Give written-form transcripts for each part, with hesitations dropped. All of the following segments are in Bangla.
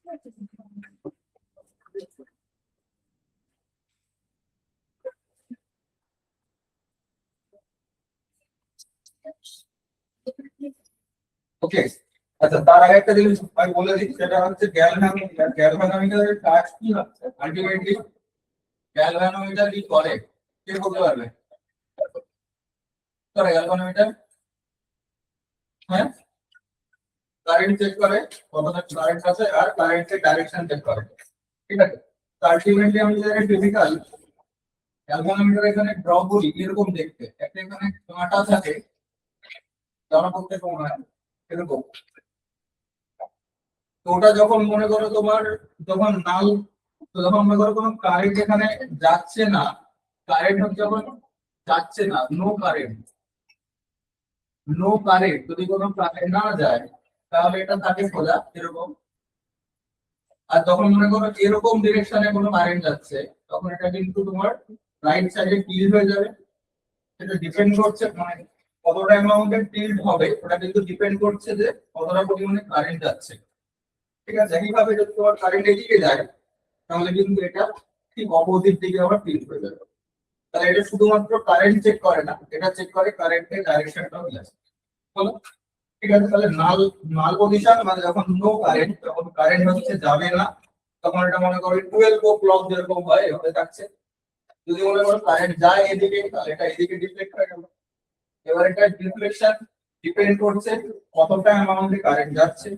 ওকে, আচ্ছা তার আগে একটা জিনিস আমি বলে দিই, সেটা হচ্ছে গ্যালভানোমিটার। গ্যালভানোমিটারের কাজ কি হচ্ছে আলটিমেটলি? গ্যালভানোমিটার কি করে কে বলতে পারবে? করে গ্যালভানোমিটার, হ্যাঁ, কারেন্ট চেক করে, কতটা কারেন্ট আছে আর কারেন্টের ডাইরেকশন চেক করে, ঠিক আছে। তো আলটিমেটলি আমি যদি ফিজিক্যাল গ্যালভানোমিটার এখানে ড্র করি এরকম দেখতে, একটা এখানে কাঁটা থাকে, ধরা করতে সময় এরকম। তো ওটা যখন মনে করো তোমার, যখন নাল, যখন মনে করো কোনো কারেন্ট এখানে যাচ্ছে না, কারেন্ট যখন যাচ্ছে না, নো কারেন্ট যদি কোনো কারেন্ট না যায়, তাহলে এটা থাকে সোজা এরকম। আর যখন মনে করো এরকম ডিরেকশনে কোনো কারেন্ট যাচ্ছে, তখন এটা কিন্তু তোমার রাইট সাইডে টিল্ট হয়ে যাবে। এটা ডিপেন্ড করছে মানে কতটা অ্যামাউন্টের টিল্ট হবে, ওটা কিন্তু ডিপেন্ড করছে যে কতটা পরিমাণে কারেন্ট যাচ্ছে, ঠিক আছে। একইভাবে যদি তোমার কারেন্ট এদিকে যায়, তাহলে কিন্তু এটা ঠিক অপোজিট দিকে আবার টিল্ট হয়ে যাবে। তাহলে এটা শুধুমাত্র কারেন্ট চেক করে না, এটা চেক করে কারেন্টের ডাইরেকশনটাও আছে, বলো। ঠিক আছে, তাহলে নাল নাল পজিশন মানে যখন নো কারেন্ট, তখন কারেন্ট হচ্ছে যাবে না, তখন এটা মনে করো 12 ও ক্লক যেরকম হয় এভাবে থাকছে। যদি মনে করো কারেন্ট যায় এদিকে, তাহলে এটা এদিকে ডিফ্লেক্ট হয়ে গেল। এবার এটা ডিফ্লেকশন ডিপেন্ড করছে কতটা অ্যামাউন্টে কারেন্ট যাচ্ছে।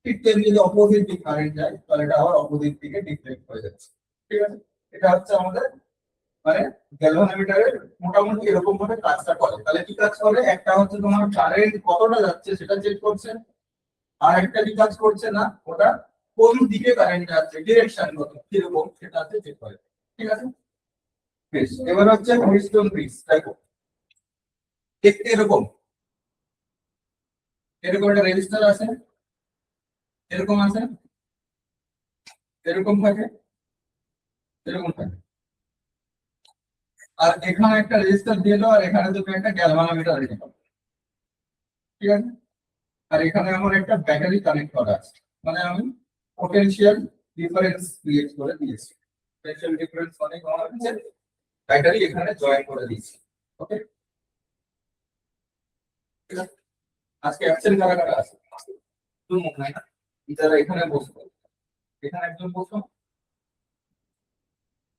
ঠিক তেমনি যদি অপোজিট দিকে কারেন্ট যায়, তাহলে এটা আবার অপোজিট দিকে ডিফ্লেক্ট হয়ে যাচ্ছে, ঠিক আছে। এটা হচ্ছে আমাদের মানে গ্যালভানোমিটারের মোটামুটি এরকম ভাবে কাজটা করে। তাহলে কি কাজ করে? একটা হচ্ছে তোমার কারেন্ট কতটা যাচ্ছে সেটা চেক করছে, আর একটা কি কাজ করছে না, ওটা কোন দিকে কারেন্ট যাচ্ছে, ডিরেকশন কত কিরকম সেটা হচ্ছে চেক করে, ঠিক আছে। বেশ, এবার হচ্ছে হুইস্টন ব্রিজ। দেখো দেখতে এরকম, এরকম একটা রেজিস্টার আছে, এরকম আছে, এরকম থাকে, এরকম থাকে। আর এখানে একটা রেজিস্টার দিয়ে দাও, আর এখানে তুমি একটা গ্যালভানোমিটার রেখে দাও, ঠিক আছে। আর এখানে আমার একটা ব্যাটারি কানেক্ট করা আছে, মানে আমি পোটেনশিয়াল ডিফারেন্স ক্রিয়েট করে দিয়েছি। পোটেনশিয়াল ডিফারেন্স অনেক হচ্ছে, ব্যাটারি এখানে জয়েন করে দিয়েছি, ওকে। আজকে অ্যাবসেন্ট কারা কারা আছে? তুমি মনে হয় না, যারা এখানে বসবো, এখানে একজন বসো,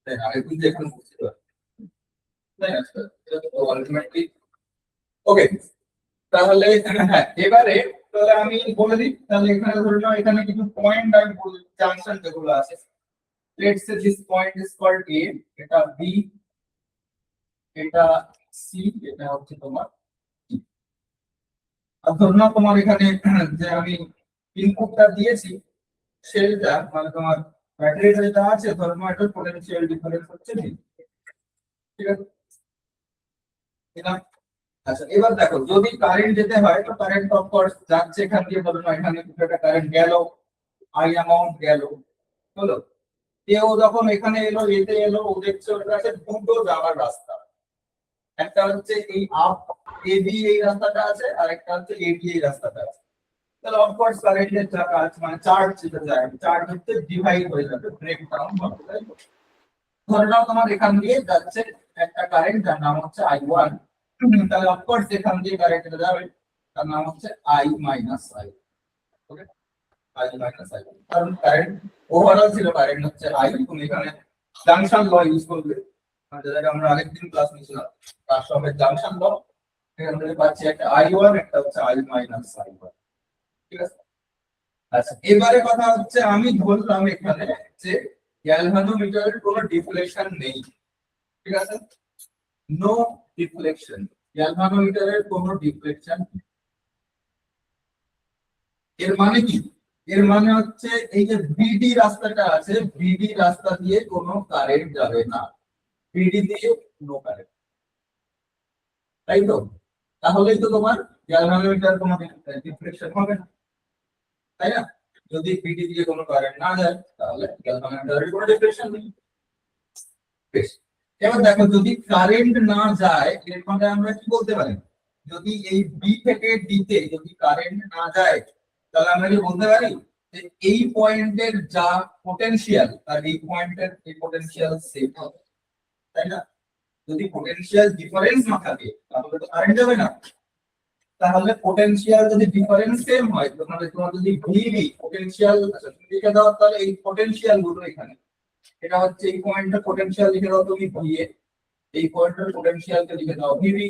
তাই না? আরেকজন যে এখানে বসতে পারে, তাই না? আলটিমেটলি ওকে। তাহলে হ্যাঁ, এবারে তাহলে আমি বলে দিই, তাহলে এখানে ধরে নাও এখানে কিছু পয়েন্ট আমি বলি, জাংশন যেগুলো আছে। Let's say this point is called A, এটা বি, এটা সি, এটা হচ্ছে তোমার E। আর ধরে নাও তোমার এখানে যে আমি ইনপুটটা দিয়েছি সেটা মানে তোমার ব্যাটারিটা যেটা আছে, ধরে নাও এটার পোটেনশিয়াল ডিফারেন্স হচ্ছে V, ঠিক আছে। এটা আচ্ছা, এবার দেখো যদি কারেন্ট যেতে হয়, তো কারেন্ট অফ কোর্স যাচ্ছে এখান দিয়ে, ধরো না এখানে কিছু একটা কারেন্ট গেল, আই অ্যামাউন্ট গেল, হলো। কেউ যখন এখানে এলো, এতে এলো, ও দেখছে ওর কাছে দুটো যাওয়ার রাস্তা, একটা হচ্ছে এই আপ এ বি এই রাস্তাটা আছে, আর একটা হচ্ছে এ বি এই রাস্তাটা আছে। তাহলে অফ কোর্স কারেন্টের যা কাজ মানে চার্জ যেটা যায়, চার্জ হচ্ছে ডিভাইড হয়ে যাবে, ব্রেক ডাউন হবে, তাই তো? ধরে নাও তোমার এখান দিয়ে যাচ্ছে একটা কারেন্ট, যার নাম হচ্ছে I1, তাহলে অফকোর্স এখান দিয়ে কারেন্ট যাবে, তার নাম হচ্ছে I minus I, okay. I minus I, কারণ কারেন্ট ওভারঅল ছিল কারেন্ট হচ্ছে I, তুমি এখানে জাংশন ল ইউজ করবে, যেটা আমরা আরেকদিন ক্লাস নিয়েছিলাম, তার সঙ্গে জাংশন ল। এখান থেকে পাচ্ছি একটা I1, একটা হচ্ছে I মাইনাস I1, ঠিক আছে। আচ্ছা, এবারে কথা হচ্ছে আমি ধরলাম এখানে যে গ্যালভানোমিটারের কোনো ডিফ্লেকশন নেই, ঠিক আছে, নো ডিফ্লেকশন, গ্যালভানোমিটারের কোনো ডিফ্লেকশন। এর মানে কি? এর মানে হচ্ছে এই যে ভিডি রাস্তাটা আছে, ভিডি রাস্তা দিয়ে কোনো কারেন্ট যাবে না, ভিডি দিয়ে নো কারেন্ট, তাই তো? তাহলেই তো তোমার গ্যালভানোমিটার কোনো ডিফ্লেকশন হবে না, তাই না? যদি ভিডি দিয়ে কোনো কারেন্ট না যায়, তাহলে গ্যালভানোমিটারের কোনো ডিফ্লেকশন নেই। বেশ, এবার দেখো যদি কারেন্ট না যায়, এর মানে আমরা কি বলতে পারি? যদি এই বি থেকে ডি তে যদি কারেন্ট না যায়, তাহলে আমরা কি বলতে পারি যে এই পয়েন্টের যা পোটেনশিয়াল আর এই পয়েন্টের এই পোটেনশিয়াল সেম হবে, তাই না? যদি পোটেনশিয়াল ডিফারেন্স না থাকে তাহলে তো কারেন্ট যাবে না। তাহলে পোটেনশিয়াল যদি ডিফারেন্স সেম হয় তাহলে তোমার যদি ভিবি পোটেনশিয়াল লিখে দাও, তাহলে এই পোটেনশিয়াল গুলো এখানে, এটা হচ্ছে এই পয়েন্টের পোটেনশিয়াল লিখে দাও তুমি ভিএ, এই পয়েন্টের পোটেনশিয়ালকে লিখে দাও ভিবি,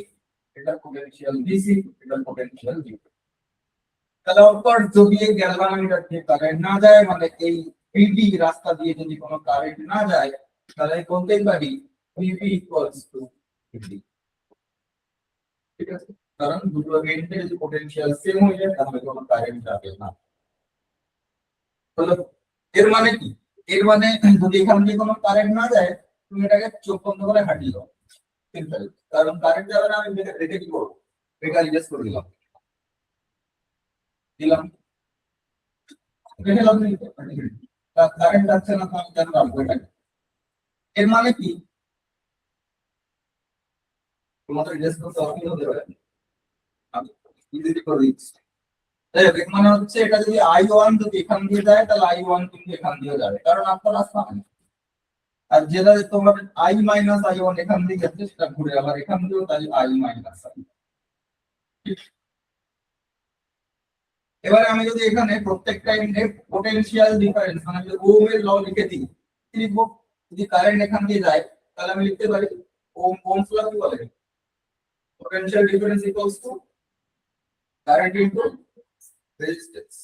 এটা পোটেনশিয়াল ভিসি, এটা পোটেনশিয়াল ভিবি। তাহলে অফকোর্স যদি এই গ্যালভানোমিটার দিয়ে কারেন্ট না যায়, মানে এই ভিবি রাস্তা দিয়ে যদি কোনো কারেন্ট না যায়, তাহলে বলতেই পারি ভিবি ইকুয়ালস টু ভিডি। ঠিক আছে, কারণ দুটো এন্ডে যদি পোটেনশিয়াল সেম হয়ে যায় তাহলে কোনো কারেন্ট যাবে না। তাহলে এর মানে কি? এর মানে যদি এখান দিয়ে কোনো কারেন্ট না যায়, তুমি এটাকে চোখ বন্ধ করে হাঁটিয়ে দাও, সিম্পল। কারণ কারেন্ট যাবে না, আমি রেখে কি করবো? বেকার রিজেক্ট করে দিলাম, দিলাম রেখে দিলাম, কারেন্ট যাচ্ছে না, তো আমি কেন রাখবো এটাকে? এর মানে কি তোমাদের রিজেক্ট করতে অসুবিধা হতে পারে, আমি ইজিলি করে দিচ্ছি। এর মানে হচ্ছে এটা যদি I1 যদি এখান দিয়ে যায় তাহলে I1 কিন্তু এখান দিয়ে যাবে, কারণ আপনার রাস্তা নেই। আর যেটা তোমার I-I1 এখান দিয়ে যাচ্ছে সেটা ঘুরে আবার এখান দিয়েও, তাই I-I। এবারে আমি যদি এখানে প্রত্যেকটা এন্ডে পোটেনশিয়াল ডিফারেন্স মানে যদি ওহমের ল লিখে দিই, কি লিখবো? যদি কারেন্ট এখান দিয়ে যায় তাহলে আমি লিখতে পারি ওহমস ল কি বলে? Potential difference equals to current into resistance.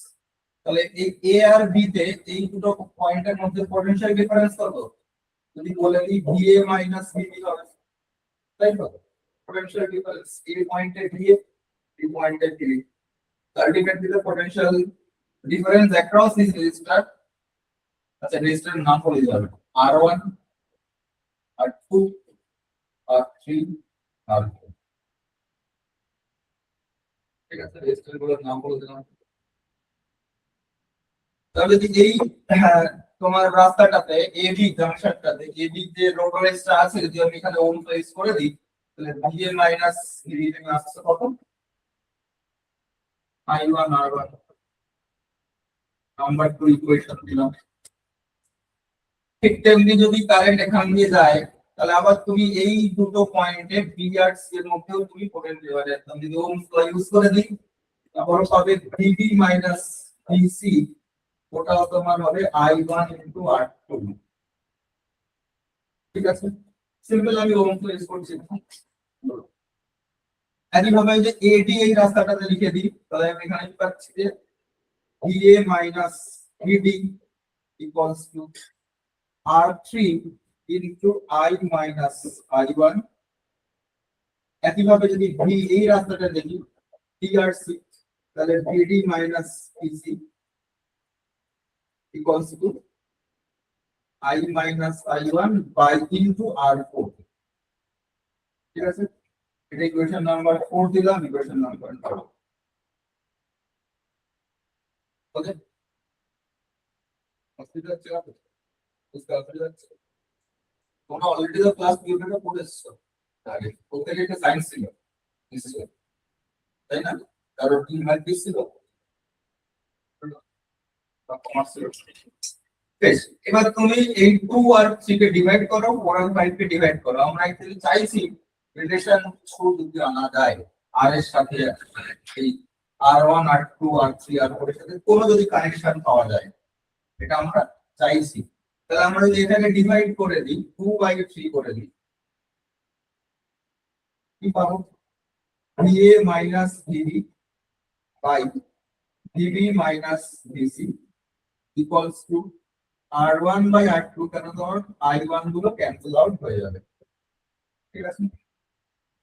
তাহলে এই এ আর বি তে এই দুটো পয়েন্টের মধ্যে পোটেনশিয়াল ডিফারেন্স কত? যদি বলে দিই ভিএ মাইনাস ভিবি হবে, তাই তো? পোটেনশিয়াল ডিফারেন্স এই পয়েন্টে ভিএ, এই পয়েন্টে VB, ultimately the potential difference across this resistor, আচ্ছা রেজিস্টরের নাম বলে যাবে R1 R2 R3 R4। ঠিক আছে, রেজিস্টর গুলোর নাম বলে দিলাম। তাহলে যদি এই তোমার রাস্তাটাতে এবি জাংশনটাতে এবি যে রোড রেসটা আছে, যদি আমি এখানে ওহম প্লেস করে দিই, তাহলে ভিএ মাইনাস ভিবি থেকে আসছে কত? I1 R1 নাম্বার 2 ইকুয়েশন দিলাম। ঠিক তেমনি যদি কারেন্ট এখান দিয়ে যায় তাহলে আবার তুমি এই দুটো পয়েন্টে বি আর সি এর মধ্যেও তুমি পোটেনশিয়াল একদম যদি ওহমস ল ইউজ করে দিই, তারপর পাবে ভিবি মাইনাস ভিসি, ওটা তোমার হবে I1 ইনটু R2। ঠিক আছে, সিম্পল আমি ওহমস ল ইউজ করছি। একইভাবে যে এডি এই রাস্তাটাতে লিখে দিই, তাহলে আমি এখানে কি পাচ্ছি যে VA minus VD equals to R3 into I minus I1। একইভাবে যদি ভি এই রাস্তাটা দেখি TRC, তাহলে VD minus PC equals to I minus I1 by into R4। ঠিক আছে, এটা ইকুয়েশন নাম্বার 4 দিলাম, ইকুয়েশন নাম্বার 2। ওকে, অসুবিধা হচ্ছে না? বুঝতে অসুবিধা হচ্ছে? তোমরা অলরেডি তো ক্লাস ভিডিওটা পড়েছো আগে, প্রত্যেকটা একটা সায়েন্স ছিল নিশ্চয়ই, তাই না? কারণ কি ম্যাথ ছিল, কমার্স ছিল। বেশ, এবার তুমি এই 2 আর 3 কে ডিভাইড করো, 4 আর 5 কে ডিভাইড করো। আমরা অ্যাকচুয়ালি চাইছি রিলেশন ছোট যদি আনা যায় আর এর সাথে এই R1 R2 R3 R4 এর সাথে কোনো যদি কানেকশন পাওয়া যায়, এটা আমরা চাইছি। তাহলে আমরা যদি এটাকে ডিভাইড করে দিই 2/3 করে দিই, কি পাবো? VA minus VB by VB minus VC equals to R1 by R2, কেন ধর I1 গুলো ক্যান্সেল আউট হয়ে যাবে। ঠিক আছে,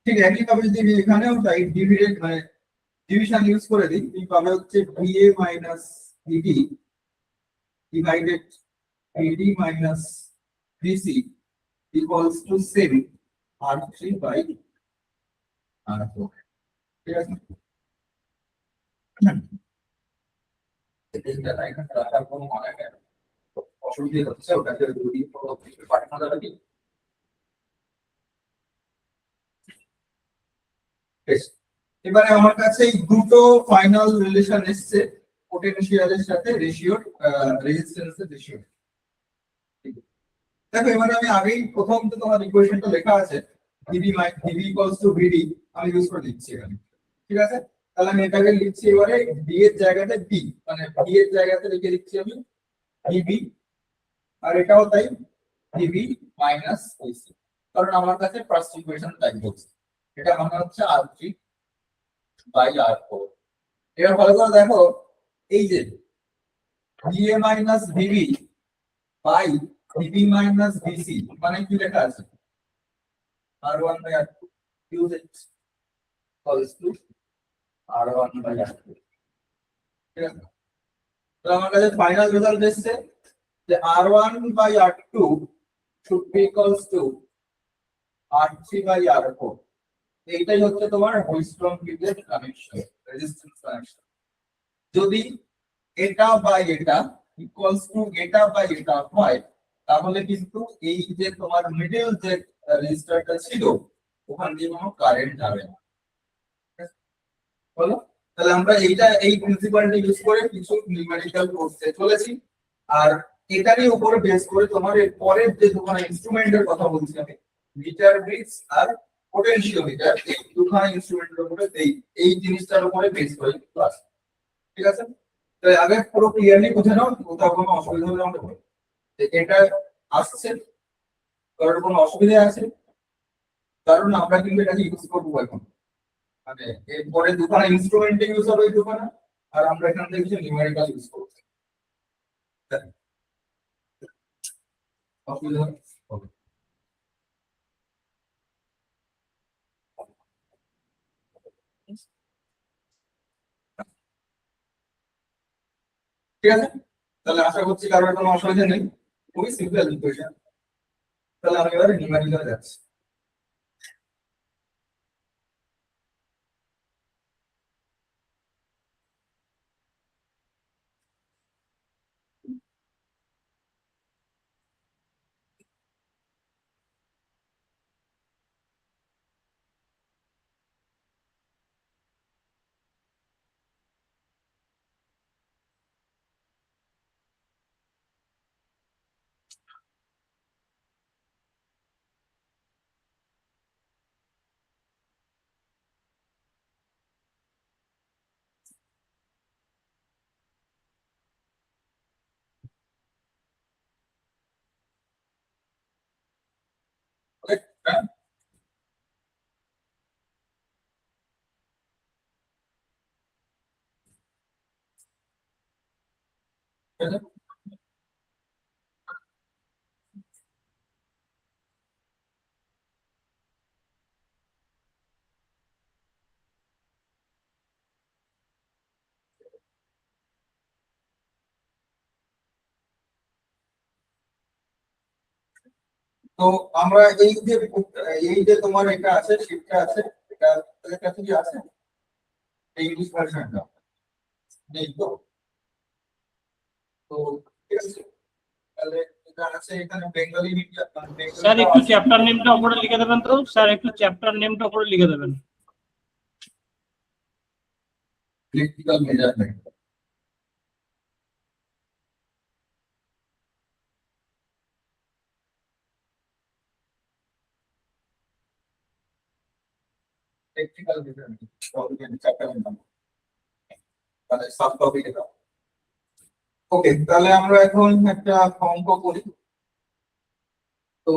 ঠিক একইভাবে যদি আমি এখানেও চাই ডিভিডেন্ড মানে ডিভিশন ইউজ করে দিই, তুমি পাবে হচ্ছে VA minus VD divided VD minus VC equals to same R3 by R4। ঠিক আছে, এটা এখানে রাখার কোনো মানে নেই, অসুবিধা হচ্ছে ওটাকে যদি পাঠানো যাবে কি? বেশ, এবারে আমার কাছে এই দুটো ফাইনাল রিলেশন এসছে, পোটেনশিয়ালের সাথে রেশিওর রেজিস্ট্যান্সের রেশিও। দেখো এবারে আমি আগেই প্রথম তো তোমার ইকুয়েশনটা লেখা আছে ডিভি ইকুয়ালস টু ভিডি, আমি ইউজ করে দিচ্ছি এখানে। ঠিক আছে, তাহলে আমি এটাকে লিখছি এবারে ডি এর জায়গাতে ডি, মানে ডি এর জায়গাতে লিখে দিচ্ছি আমি ডিবি, আর এটাও তাই ডিবি মাইনাস এসি, কারণ আমার কাছে ফার্স্ট ইকুয়েশন তাই বলছে। এটা মানে হচ্ছে R3 বাই R4। এবার ভালো করে দেখো, এই যে VA minus VB by VB minus VC মানে কি লেখা আছে, R1 by R2 use equals to R1 by R2। ঠিক আছে, তো আমার কাছে ফাইনাল রেজাল্ট এসেছে যে R1 by R2 should be equals to R3 by R4। এইটাই হচ্ছে তোমার হুইটস্টোন ব্রিজের কানেকশন, রেজিস্ট্যান্স কানেকশন। যদি এটা বাই এটা ইকুয়ালস টু এটা বাই এটা হয়, তাহলে কিন্তু এই যে তোমার মিডল যে রেজিস্টারটা ছিল ওখান দিয়ে কোনো কারেন্ট যাবে না। বলো, তাহলে আমরা এই প্রিন্সিপালটা ইউজ করে কিছু নিউমেরিক্যাল করতে চলেছি। আর এটারই উপরে বেস করে তোমার এর পরের যে দুখানা ইনস্ট্রুমেন্টের কথা বলছি আমি, মিটার ব্রিজ আর পোটেনশিওমিটার, এই দুখানা ইনস্ট্রুমেন্টের উপরে এই জিনিসটার উপরে বেস করে ক্লাস। ঠিক আছে, তো আগে পুরো ক্লিয়ারলি বুঝে নাও, কোথাও কোনো অসুবিধা হলে আমাকে বলো। এটা আসছে, কারোর কোনো অসুবিধা আছে? কারণ আমরা কিন্তু এটাকে ইউজ করবো এখন, মানে এরপরে দুখানা ইনস্ট্রুমেন্টে ইউজ হবে এই দুখানা, আর আমরা এখান থেকে কিছু নিউমেরিক্যাল ইউজ করবো। অসুবিধা হবে? ঠিক আছে, তাহলে আশা করছি কারোর কোনো অসুবিধা নেই, খুবই সিম্পল ইকুয়েশন। তাহলে আমি এবারে নিউমেরিক্যাল যাচ্ছি। ওকে, হ্যাঁ, ঠিক আছে। তো আমরা এই যে তোমার এটা আছে, শিটটা আছে, এটা তোমাদের কাছে কি আছে? এই ইংলিশ ভার্সনটা নেই তো? তো ঠিক আছে, তাহলে এটা আছে এখানে বেঙ্গলি মিডিয়া, স্যার বেঙ্গলিটাও একটু আছে। চ্যাপ্টার নেমটা উপরে লিখে দেবেন তো, স্যার একটু চ্যাপ্টার নেমটা উপরে লিখে দেবেন। Electrical measurement. ইলেকট্রিক্যাল মেজারমেন্ট চ্যাপ্টারের নাম, তাহলে সাব টপিক এটা। ওকে, তাহলে আমরা এখন একটা অঙ্ক করি। তো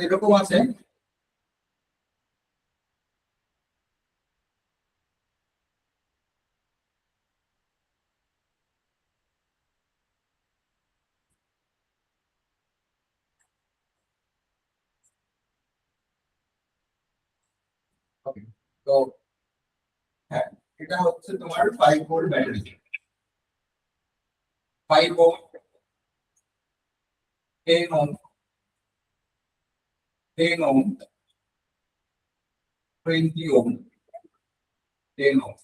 এরকম আছে, okay, তো হ্যাঁ, এটা হচ্ছে তোমার 5 volt battery, 5 volt, 10 ohm, 10 ohm, 20 ohm, 10 ohm.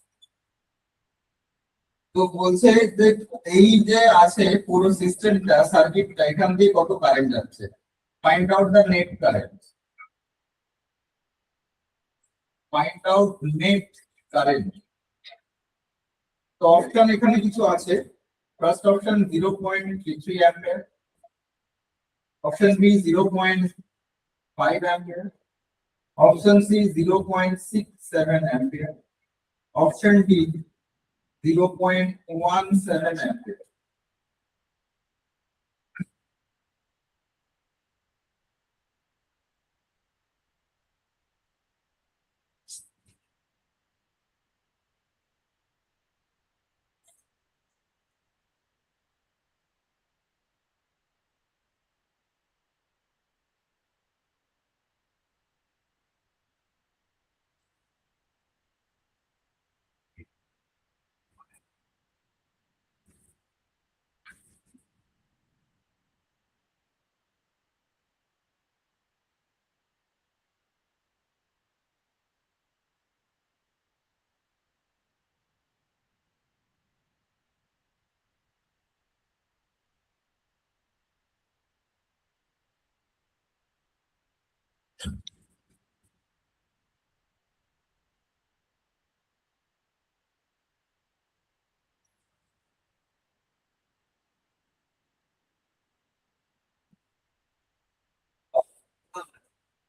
তো বলছে যে এই যে আছে পুরো সিস্টেমটা, সার্কিটটা, এখান দিয়ে কত কারেন্ট যাচ্ছে, find out the net current, find out net current. তো অপশন এখানে কিছু আছে, First option 0.33 ampere. Option B 0.5 ampere. Option C 0.67 ampere. Option D 0.17 ampere.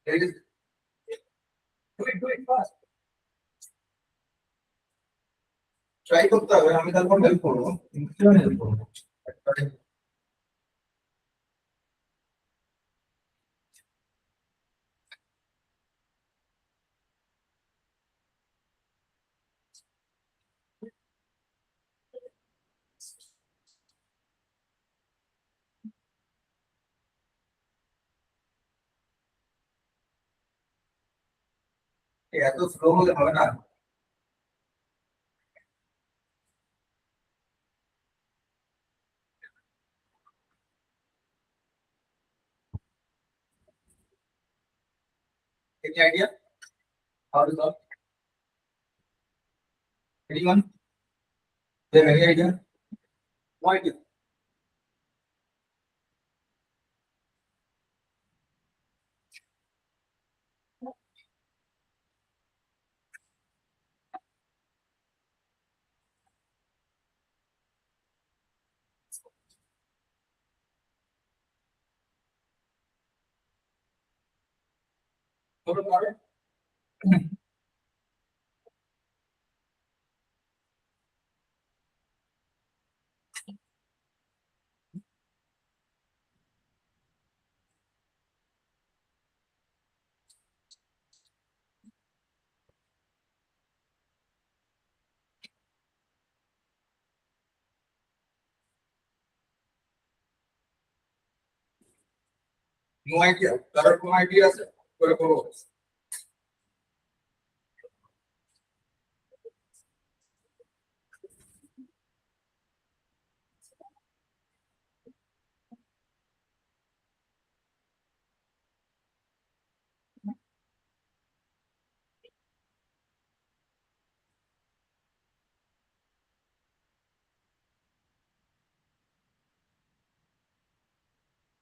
It is do it fast. Try করতে হবে আমি তারপর হেল্প করব কিভাবে হেল্প করব এত স্লো হলে হবে না any idea how to solve anyone there any idea why do Total power? No idea. কারোর কোনো আইডিয়া আছে করে করবো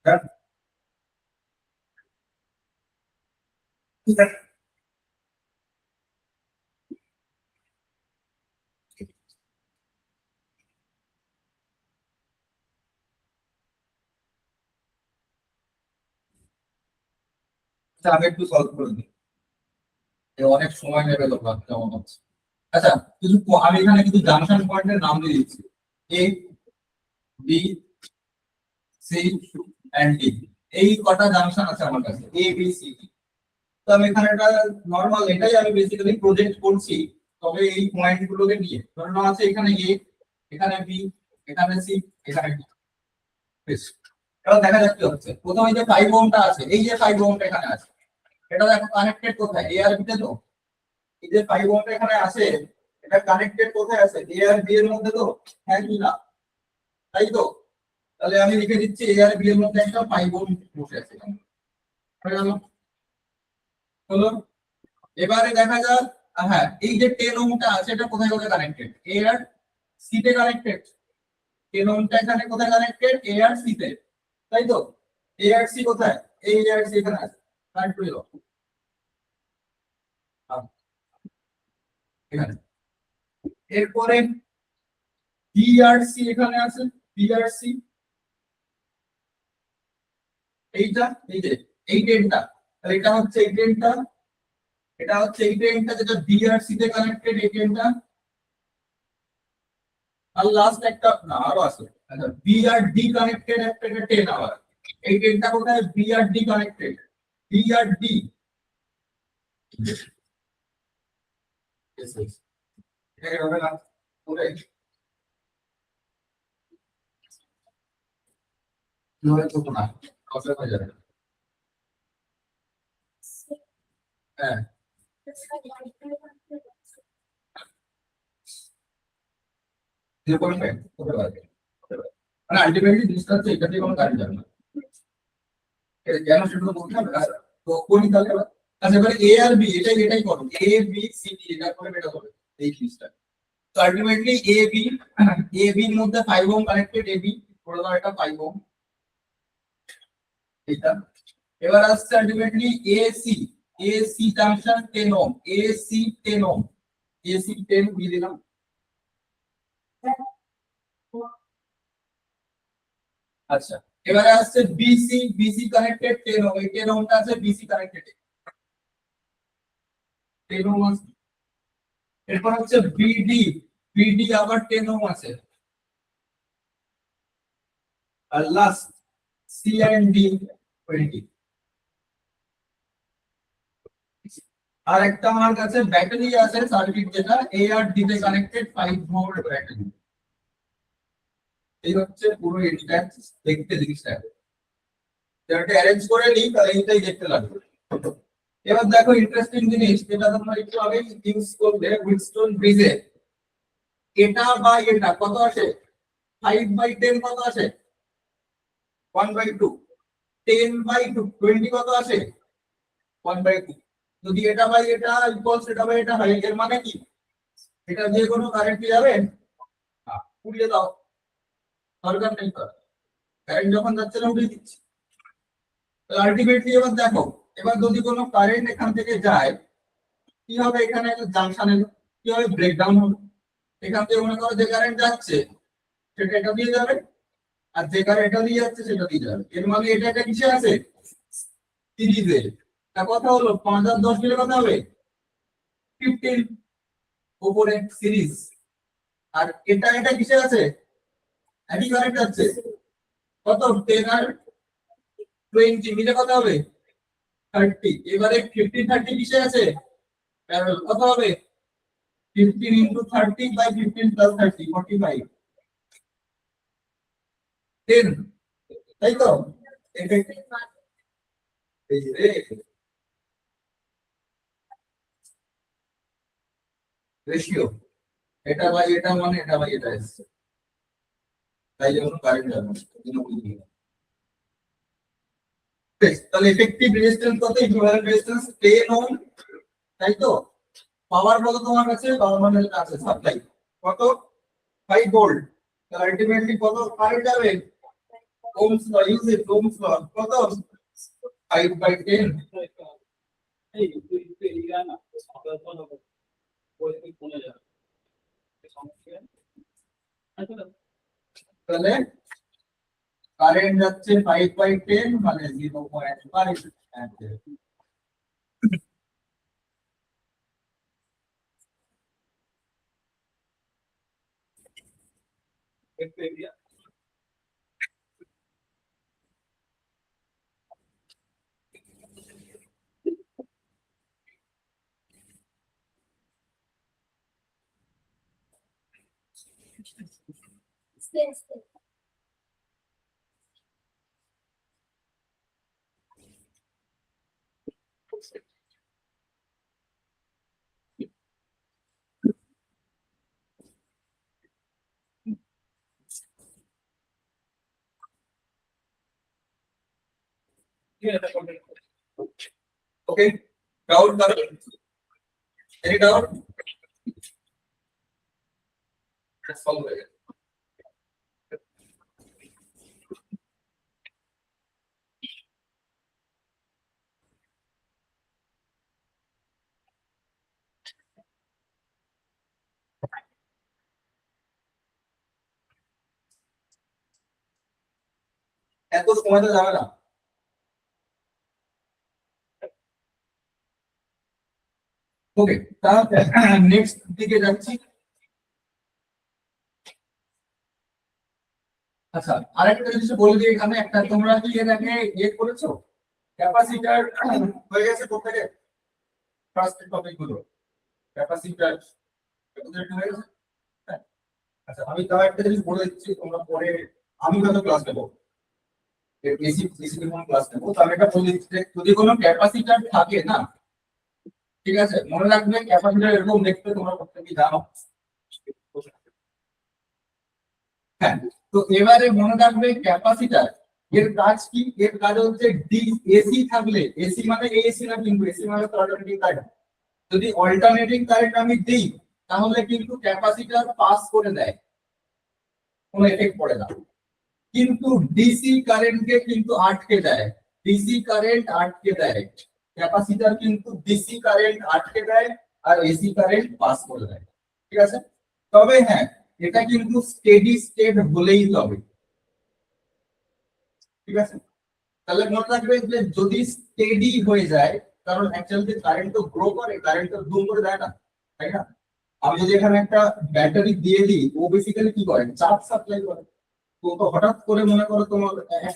হ্যাঁ ঠিক আছে আচ্ছা আমি একটু সলভ করে দিই এ অনেক সময় নেবে তো ভাবতে মনে হচ্ছে আচ্ছা কিছু আমি এখানে কিছু জাংশন পয়েন্টের নাম দিয়ে দিচ্ছি A B C and D এই কটা জাংশন আছে আমার কাছে এ বি সি ডি তো আমি এখানে একটা নরমাল এটাই আমি বেসিক্যালি প্রজেক্ট করছি তবে এই পয়েন্ট গুলোকে নিয়ে ধরে নাও আছে এখানে এ এখানে বি এখানে সি এখানে ডি বেশ এবার দেখা যাক কি হচ্ছে প্রথমে যে 5 ওহমটা আছে এই যে 5 ওহমটা এখানে আছে এটা দেখো কানেক্টেড কোথায় এ আর বি তে তো এই যে 5 ওহমটা এখানে আছে এটা কানেক্টেড কোথায় আছে এ আর বি এর মধ্যে তো হ্যাঁ কি না তাই তো তাহলে আমি লিখে দিচ্ছি এ আর বি এর মধ্যে একটা 5 ওহম বসে আছে হয়ে গেল হলো এবারে দেখা যাক হ্যাঁ এই যে 10 ওহমটা আছে এটা কোথায় কোথায় কানেক্টেড এ আর সি তে কানেক্টেড 10 ওহমটা এখানে কোথায় কানেক্টেড এ আর সি তে তাই তো এ আর সি কোথায় এই এ আর সি এখানে আছে কানেক্ট করে দাও এখানে এরপরে বি আর সি এখানে আছে বিআরসি এইটা, এই যে এই ট্রেনটা, তাহলে এটা হচ্ছে এই ট্রেনটা, এটা হচ্ছে এই ট্রেনটা যেটা বিআরসি তে কানেক্টেড, এই ট্রেনটা। আর লাস্ট একটা না আরো আছে, আচ্ছা বিআরডি কানেক্টেড একটা ট্রেন আবার, এই ট্রেনটা কোথায় বিআরডি কানেক্টেড, বিআরডি এটাকে হবে না ওরে কি হয় তো না কষ্ট হয়ে যাবে। হ্যাঁ এরকম হতে পারে, মানে আলটিমেটলি জিনিসটা হচ্ছে এটা দিয়ে কোনো কাজ যাবে না, কেন সেটা তো বলতে হবে। আচ্ছা, তো কোন তাহলে আচ্ছা এবারে এ আর বি এটাই এটাই করো, এ বি সি ডি এটা করে এটা হবে এই জিনিসটা। তো আলটিমেটলি এ বি এর মধ্যে 5 ওহম কানেক্টেড, এ বি ধরে দাও এটা 5 ওহম এটা। এবার আসছে ultimately A C, A C junction 10 ohm, A C 10 ohm, A C 10 দিয়ে দিলাম। আচ্ছা এবারে আসছে বিসি, বিসি কানেক্টেড 10 ওহম, এই 10 ওহমটা আছে বিসি কানেক্টেড 10 ওহম আছে। এরপর হচ্ছে বিডি, বিডি আবার 10 ওহম আছে। আর লাস্ট সি এন্ড ডি 20। আর একটা আমার কাছে ব্যাটারি আছে সার্কিট যেটা এ আর ডি তে কানেক্টেড 5 ভোল্ট ব্যাটারি। এই হচ্ছে পুরো এটা দেখতে জিনিসটা, যেটা অ্যারেঞ্জ করে নিই তাহলে এটাই দেখতে লাগবে। এবার দেখো ইন্টারেস্টিং জিনিস যেটা তোমরা একটু আগে ইউজ করলে উইনস্টন ব্রিজে, এটা বা এটা কত আসে 5/10 কত আসে 1/2, 10/2 20 কত আসে 1/2। যদি এটা বাই এটা ইকুয়ালস এটা বাই এটা হয় এর মানে কি এটা যে কোনো কারেন্ট কি যাবে না, উড়িয়ে দাও, দরকার নেই তো, কারেন্ট যখন যাচ্ছে না উড়িয়ে দিচ্ছি। আলটিমেটলি এবার দেখো, এবার যদি কোনো কারেন্ট এখান থেকে যায় কি হবে, এখানে একটা জাংশন এলো, কি হবে ব্রেকডাউন হবে। এখান থেকে মনে করো যে কারেন্ট যাচ্ছে সেটা এটা দিয়ে যাবে, আর যে কারেন্ট এটা দিয়ে যাচ্ছে সেটা দিয়ে যাবে, এর মানে এটা একটা কিসে আছে সিরিজে। তা কথা হলো 5 আর 10 মিলে কত হবে 15 উপরে সিরিজ। আর এটা এটা কিসে আছে একই কারেন্ট আছে কত 10 আর 20 মিলে কত হবে 30। এবারে 15 30 কিসে আছে প্যারালাল, কত হবে 15 ইনটু 30 বাই 15 প্লাস 30 45 10, তাই তো এটা এই রে রেশিও, এটা বাই এটা মানে এটা বাই এটা এসছে, তাই জন্য কারেন্ট যাবে না, এই জন্য বুঝিয়ে দিলাম। বেশ, তাহলে এফেক্টিভ রেজিস্ট্যান্স কত ইকুইভ্যালেন্ট রেজিস্ট্যান্স 10 ওহম, তাই তো। পাওয়ার কত তোমার কাছে, পাওয়ার মানে আছে সাপ্লাই কত 5 ভোল্ট, তাহলে আলটিমেটলি কত কারেন্ট যাবে Ohm's law, use it Ohm's law কত 5/10। এই তুই তুই এই না সকাল সকাল ওই তুই ফোনে যা সমস্যা আছে না। তাহলে কারেন্ট যাচ্ছে 5/10 মানে 0.5 অ্যাম্পিয়ার। একটু এরিয়া ঠিক আছে ওকে ডাউট কারো, এনি ডাউট সলভ হয়ে গেছে। এত সময় তো যাবে না। ওকে, তাহলে নেক্সট দিকে যাচ্ছি। আচ্ছা, আরেকটা জিনিস বলে দিই, এখানে একটা তোমরা কি এর আগে ইয়ে করেছো, ক্যাপাসিটার হয়ে গেছে প্রত্যেকে ফার্স্ট টপিক গুলো, ক্যাপাসিটার হয়ে গেছে? হ্যাঁ। আচ্ছা, আমি তাও একটা জিনিস বলে দিচ্ছি, তোমরা পরে আমি হয়তো ক্লাস নেবো, এসি এসি কোনো ক্লাস নেবো, তো আমি একটা বলে দিচ্ছি যে যদি কোনো ক্যাপাসিটার থাকে না, ঠিক আছে, মনে রাখবে ক্যাপাসিটার এরকম দেখতে, তোমরা প্রত্যেকেই জানো। হ্যাঁ, তো এবারে মনে রাখবে ক্যাপাসিটার এর কাজ কি, এর কাজ হচ্ছে ডি এসি থাকলে, এসি মানে এসি না, কিন্তু এসি মানে তো অল্টারনেটিং কারেন্ট, যদি অল্টারনেটিং কারেন্ট আমি দিই তাহলে কিন্তু ক্যাপাসিটার পাস করে দেয়, কোনো এফেক্ট পড়ে না। কিন্তু ডিসি কারেন্টকে কিন্তু আটকে দেয়, ডিসি কারেন্ট আটকে দেয়, ক্যাপাসিটার কিন্তু ডিসি কারেন্ট আটকে দেয় আর এসি কারেন্ট পাস করে দেয়, ঠিক আছে। তবে হ্যাঁ, এটা কিন্তু স্টেডি স্টেট হলেই তবে, ঠিক আছে। তাহলে মনে রাখবে যে যদি স্টেডি হয়ে যায়, কারণ অ্যাকচুয়ালি কারেন্ট তো গ্রো করে, কারেন্ট তো ধুম করে দেয় না, তাই না। আমি যদি এখানে একটা ব্যাটারি দিয়ে দিই, ও বেসিক্যালি কি করে, চার্জ সাপ্লাই করে। তো তো হঠাৎ করে মনে করো তোমার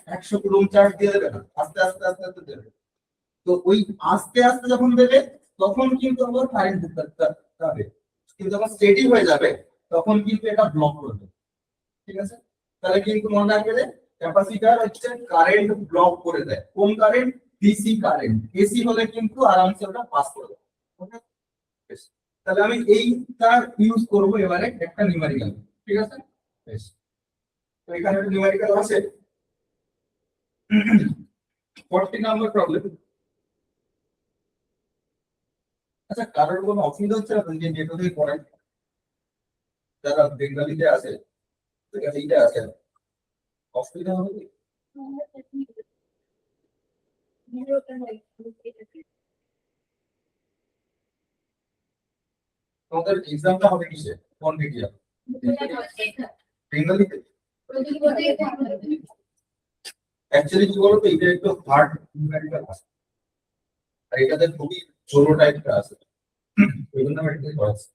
100 কুলম চার্জ দিয়ে দেবে না, আস্তে আস্তে আস্তে আস্তে দেবে। তো ওই আস্তে আস্তে যখন দেবে তখন কিন্তু আবার কারেন্ট ঢুকতে হবে, কিন্তু যখন স্টেডি হয়ে যাবে তখন কিন্তু এটা ব্লক করবে, ঠিক আছে। তাহলে কিন্তু মনে রাখবে যে ক্যাপাসিটর হচ্ছে কারেন্ট ব্লক করে দেয়, কোন কারেন্ট, ডিসি কারেন্ট, এসি হলে কিন্তু আরামসে ওটা পাস করে দেয়। ওকে, বেশ। তাহলে আমি এইটা ইউজ করব এবারে একটা নিউমেরিক্যাল, ঠিক আছে। বেশ, তো এখানে একটা নিউমেরিক্যাল আছে, 40 নম্বর প্রবলেম। আচ্ছা, কারোর কোনো অসুবিধা হচ্ছে না তো যে যেটা দিয়ে পড়াই, যারা বেঙ্গলিতে আছে, সেখানে এইটা আছে, অসুবিধা হবে কি? তোমাদের এক্সামটা হবে কিসে, কোন মিডিয়াম, বেঙ্গলিতে? অ্যাকচুয়ালি কি বলতো, এটা একটু হার্ড নিউমেরিক্যাল আছে, আর এটাতে খুবই ছোট টাইপটা আছে, ওই জন্য আমি এটাকে করাচ্ছি,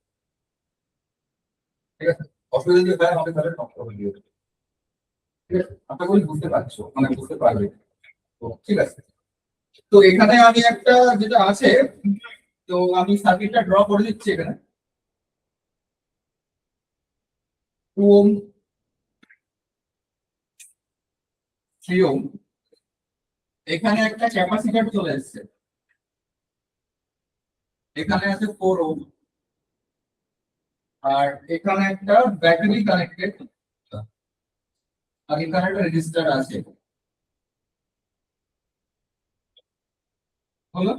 ঠিক আছে। অসুবিধা যদি হয় আমাকে তাহলে নক করে দিও, ঠিক আছে। আশা করি বুঝতে পারছো, মানে বুঝতে পারবে। তো ঠিক আছে, তো এখানে আমি একটা যেটা আছে, তো আমি সার্কিটটা ড্র করে দিচ্ছি এখানে। 2 ওহম, 3 ওহম, এখানে একটা ক্যাপাসিটর চলে এসেছে, এখানে আছে 4 ওহম, আর এখানে একটা ব্যাটারি কানেক্টেড, আর এখানে একটা রেজিস্টার আছে, হলো।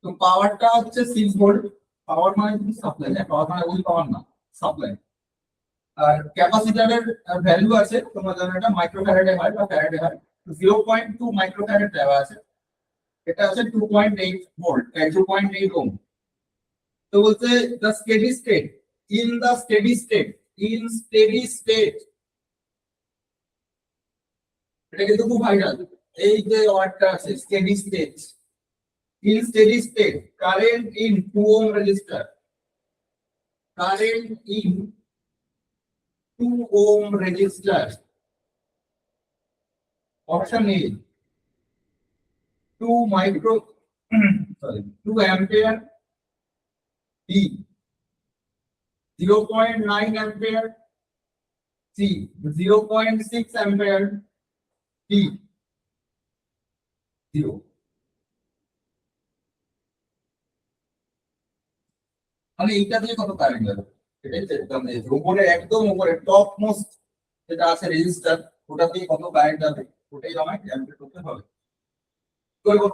তো পাওয়ারটা হচ্ছে 6 ভোল্ট, পাওয়ার মানে কিন্তু সাপ্লাই, পাওয়ার মানে ওই পাওয়ার না, সাপ্লাই। আর ক্যাপাসিটরের ভ্যালু আছে, তোমরা জানো এটা মাইক্রোফ্যারাডে হয় বা ফ্যারাডে হয়, 0.2 মাইক্রোফ্যারাড দেওয়া আছে, এটা আছে 2.8 ভোল্ট, 2.8 ওহম। তো বলছে the steady state, in the steady state, in steady state, এটা কিন্তু খুব ভাইরাল, এই যে ওয়ার্ডটা আছে steady state, in steady state current in 2 ohm resistor, current in 2 ohm resistor, option A 2 micro sorry 2 ampere, B 0.9 ampere, C 0.6 ampere, D 0। মানে এইটা দিয়ে কত কারেন্ট যাবে, এটাই তো একদম উপরে, একদম উপরে টপ মোস্ট যেটা আছে রেজিস্টার, ওটা দিয়ে কত কারেন্ট যাবে, ওটাই আমায় ক্যালকুলেট করতে হবে। করবো।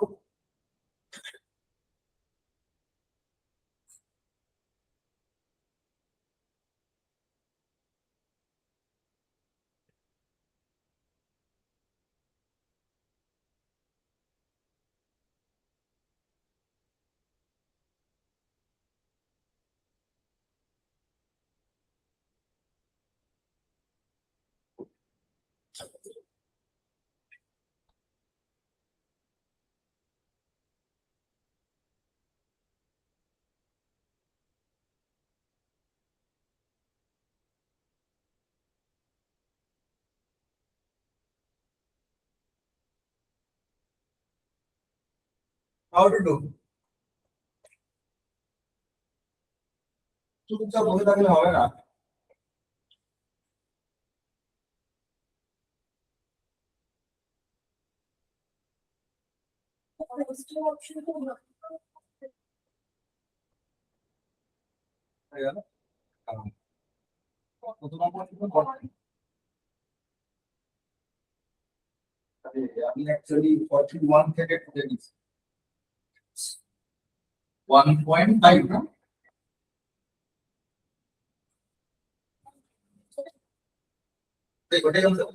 হাউ টু ডু চুপচাপ বসে থাকলে হবে না। হয়ে গেল? কত নম্বর ছিল? আমি অ্যাকচুয়ালি 41 থেকে তুলে দিচ্ছি 1.5 না। ওটাই answer?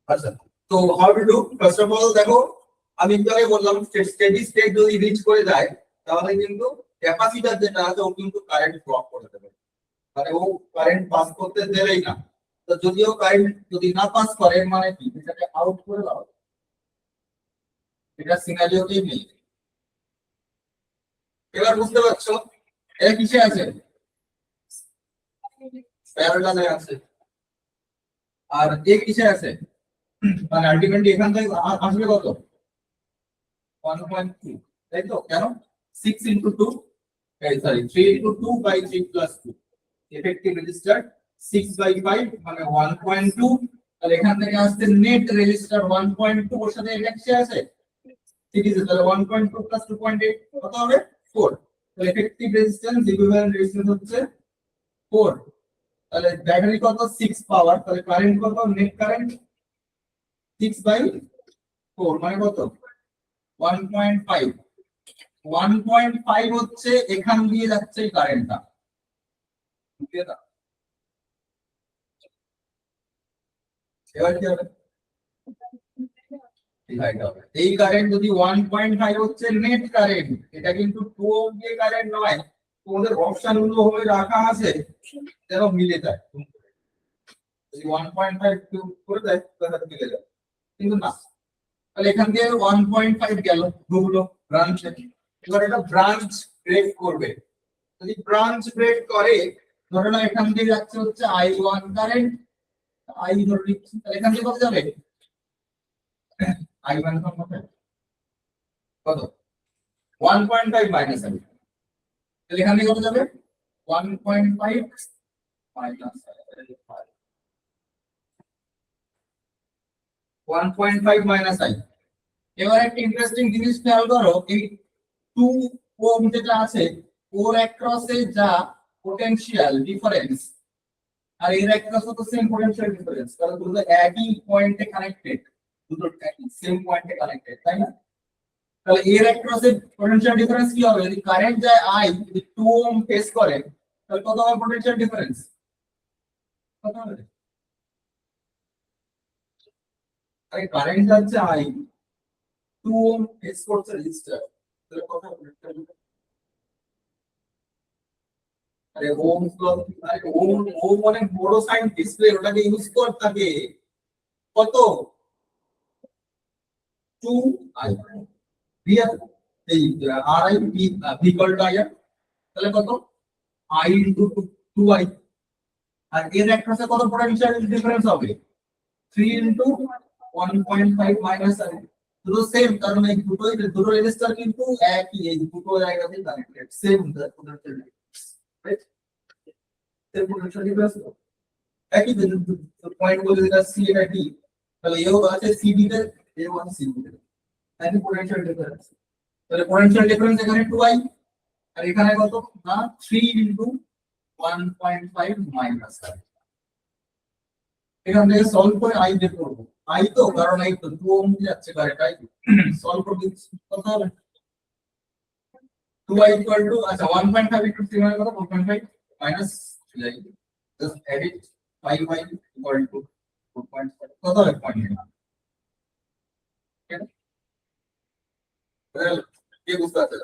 আচ্ছা, তো how to do first of all দেখো, আমি একটু আগে বললাম স্টেডি স্টেট যদি রিচ করে যায় তাহলে কিন্তু ক্যাপাসিটর যেটা আছে ও কিন্তু কারেন্ট ড্রপ করে দেবে, মানে ও কারেন্ট পাস করতে দেবেই না। তো যদিও কারেন্ট যদি না পাস করে মানে কি এটাকে আউট করে দাও, এটা সিনারিওতেই নেই। এবার বুঝতে পারছো এটা কিসে আছে? প্যারালালে আছে। আর এ কিসে আছে? মানে আলটিমেটলি এখান থেকে আসবে কত? 1.2, তাই তো? কেন? 6 into 2, sorry 3 into 2 by 3 plus 2, effective resistor 6 by 5 মানে 1.2। তাহলে এখান থেকে আসছে নেট রেজিস্টার 1.2, ওর সাথে এক্সে আছে সিরিজে, তাহলে 1.2 plus 2.8 কত হবে? 4। তাহলে এফেক্টিভ রেজিস্ট্যান্স ইকুইভ্যালেন্ট রেজিস্ট্যান্স হচ্ছে 4। তাহলে ব্যাটারি কত? 6 পাওয়ার, তাহলে কারেন্ট কত? নেট কারেন্ট 6 by 4 মানে কত? 1.5। 1.5 হচ্ছে এখান দিয়ে যাচ্ছে এই কারেন্টটা, বুঝলে না? এবার কি হবে? এই কারেন্ট যদি 1.5 হচ্ছে নেট কারেন্ট, এটা কিন্তু 2 ওহম দিয়ে কারেন্ট নয়। তোমাদের অপশন গুলো হয়ে রাখা আছে যেন মিলে যায়। যদি 1.5 করে দেয় তাহলে মিলে যায়, কিন্তু না। তাহলে এখান দিয়ে 1.5 গেল ঢুকলো ব্রাঞ্চে। এবার এটা ব্রাঞ্চ ব্রেক করবে। যদি ব্রাঞ্চ ব্রেক করে, ধরে নাও এখান দিয়ে যাচ্ছে হচ্ছে I1 কারেন্ট, আই ধরে নিচ্ছি, তাহলে এখান দিয়ে কত যাবে? I1 কত? 1.5 মাইনাস হবে, তাহলে এখান থেকে কত যাবে? 1.5 মাইনাস 1.5 মাইনাস আই। এবার একটা ইন্টারেস্টিং জিনিস খেয়াল করো, এই 2 ওহম যেটা আছে ওর অ্যাক্রসে যা পোটেনশিয়াল ডিফারেন্স আর এর অ্যাক্রসে তো সেম পোটেনশিয়াল ডিফারেন্স, তাহলে দুটো একই পয়েন্টে কানেক্টেড, দুটো একই সেম পয়েন্টে কানেক্টেড, তাই না? তাহলে এর অ্যাক্রসে পোটেনশিয়াল ডিফারেন্স কি হবে? যদি কারেন্ট যায় আই, যদি 2 ওহম ফেস করে, তাহলে কত হবে পোটেনশিয়াল ডিফারেন্স? কত হবে? আরে কারেন্ট যাচ্ছে আই, 2 ওহম ফেস করছে রেজিস্টার, তাহলে কত হবে? আরে ওম ল, আরে ওম ওম অনেক বড় সাইন্টিস্ট, ওটাকে ইউজ কর থাকে। কত? 2 আই রিয়াল, এই R I V equal to I, তাহলে কত? I into 2 I. আর এর একটা কত পোটেনশিয়াল ডিফারেন্স হবে? 3 ইনটু 1.5 মাইনাস আই। দুটো সেম, কারণ এই দুটো রেজিস্টার কিন্তু একই, এই দুটো জায়গাতে connected, same potential, right? Same potential difference একই পয়েন্ট বলে যেটা সি এটা ডি, তাহলে এও আছে সিডি তে, এও আছে সিডি তে, একই পোটেনশিয়াল ডিফারেন্স। তাহলে পোটেনশিয়াল ডিফারেন্স এখানে 2i, আর এখানে কত? না 3 ইনটু 1.5 মাইনাস i। এখান থেকে সলভ করে i বের করব। i তো, কারণ এই তো 2 ওহম যাচ্ছে কারেন্ট, i সলভ করে দিচ্ছি, কত হবে? 2i ইকুয়াল টু, আচ্ছা 1.5 ইনটু 3 মানে কত? 4.5 minus, just add it, 5i equal to 4.5, কত হবে? 0.9। কে বুঝতে পারছে?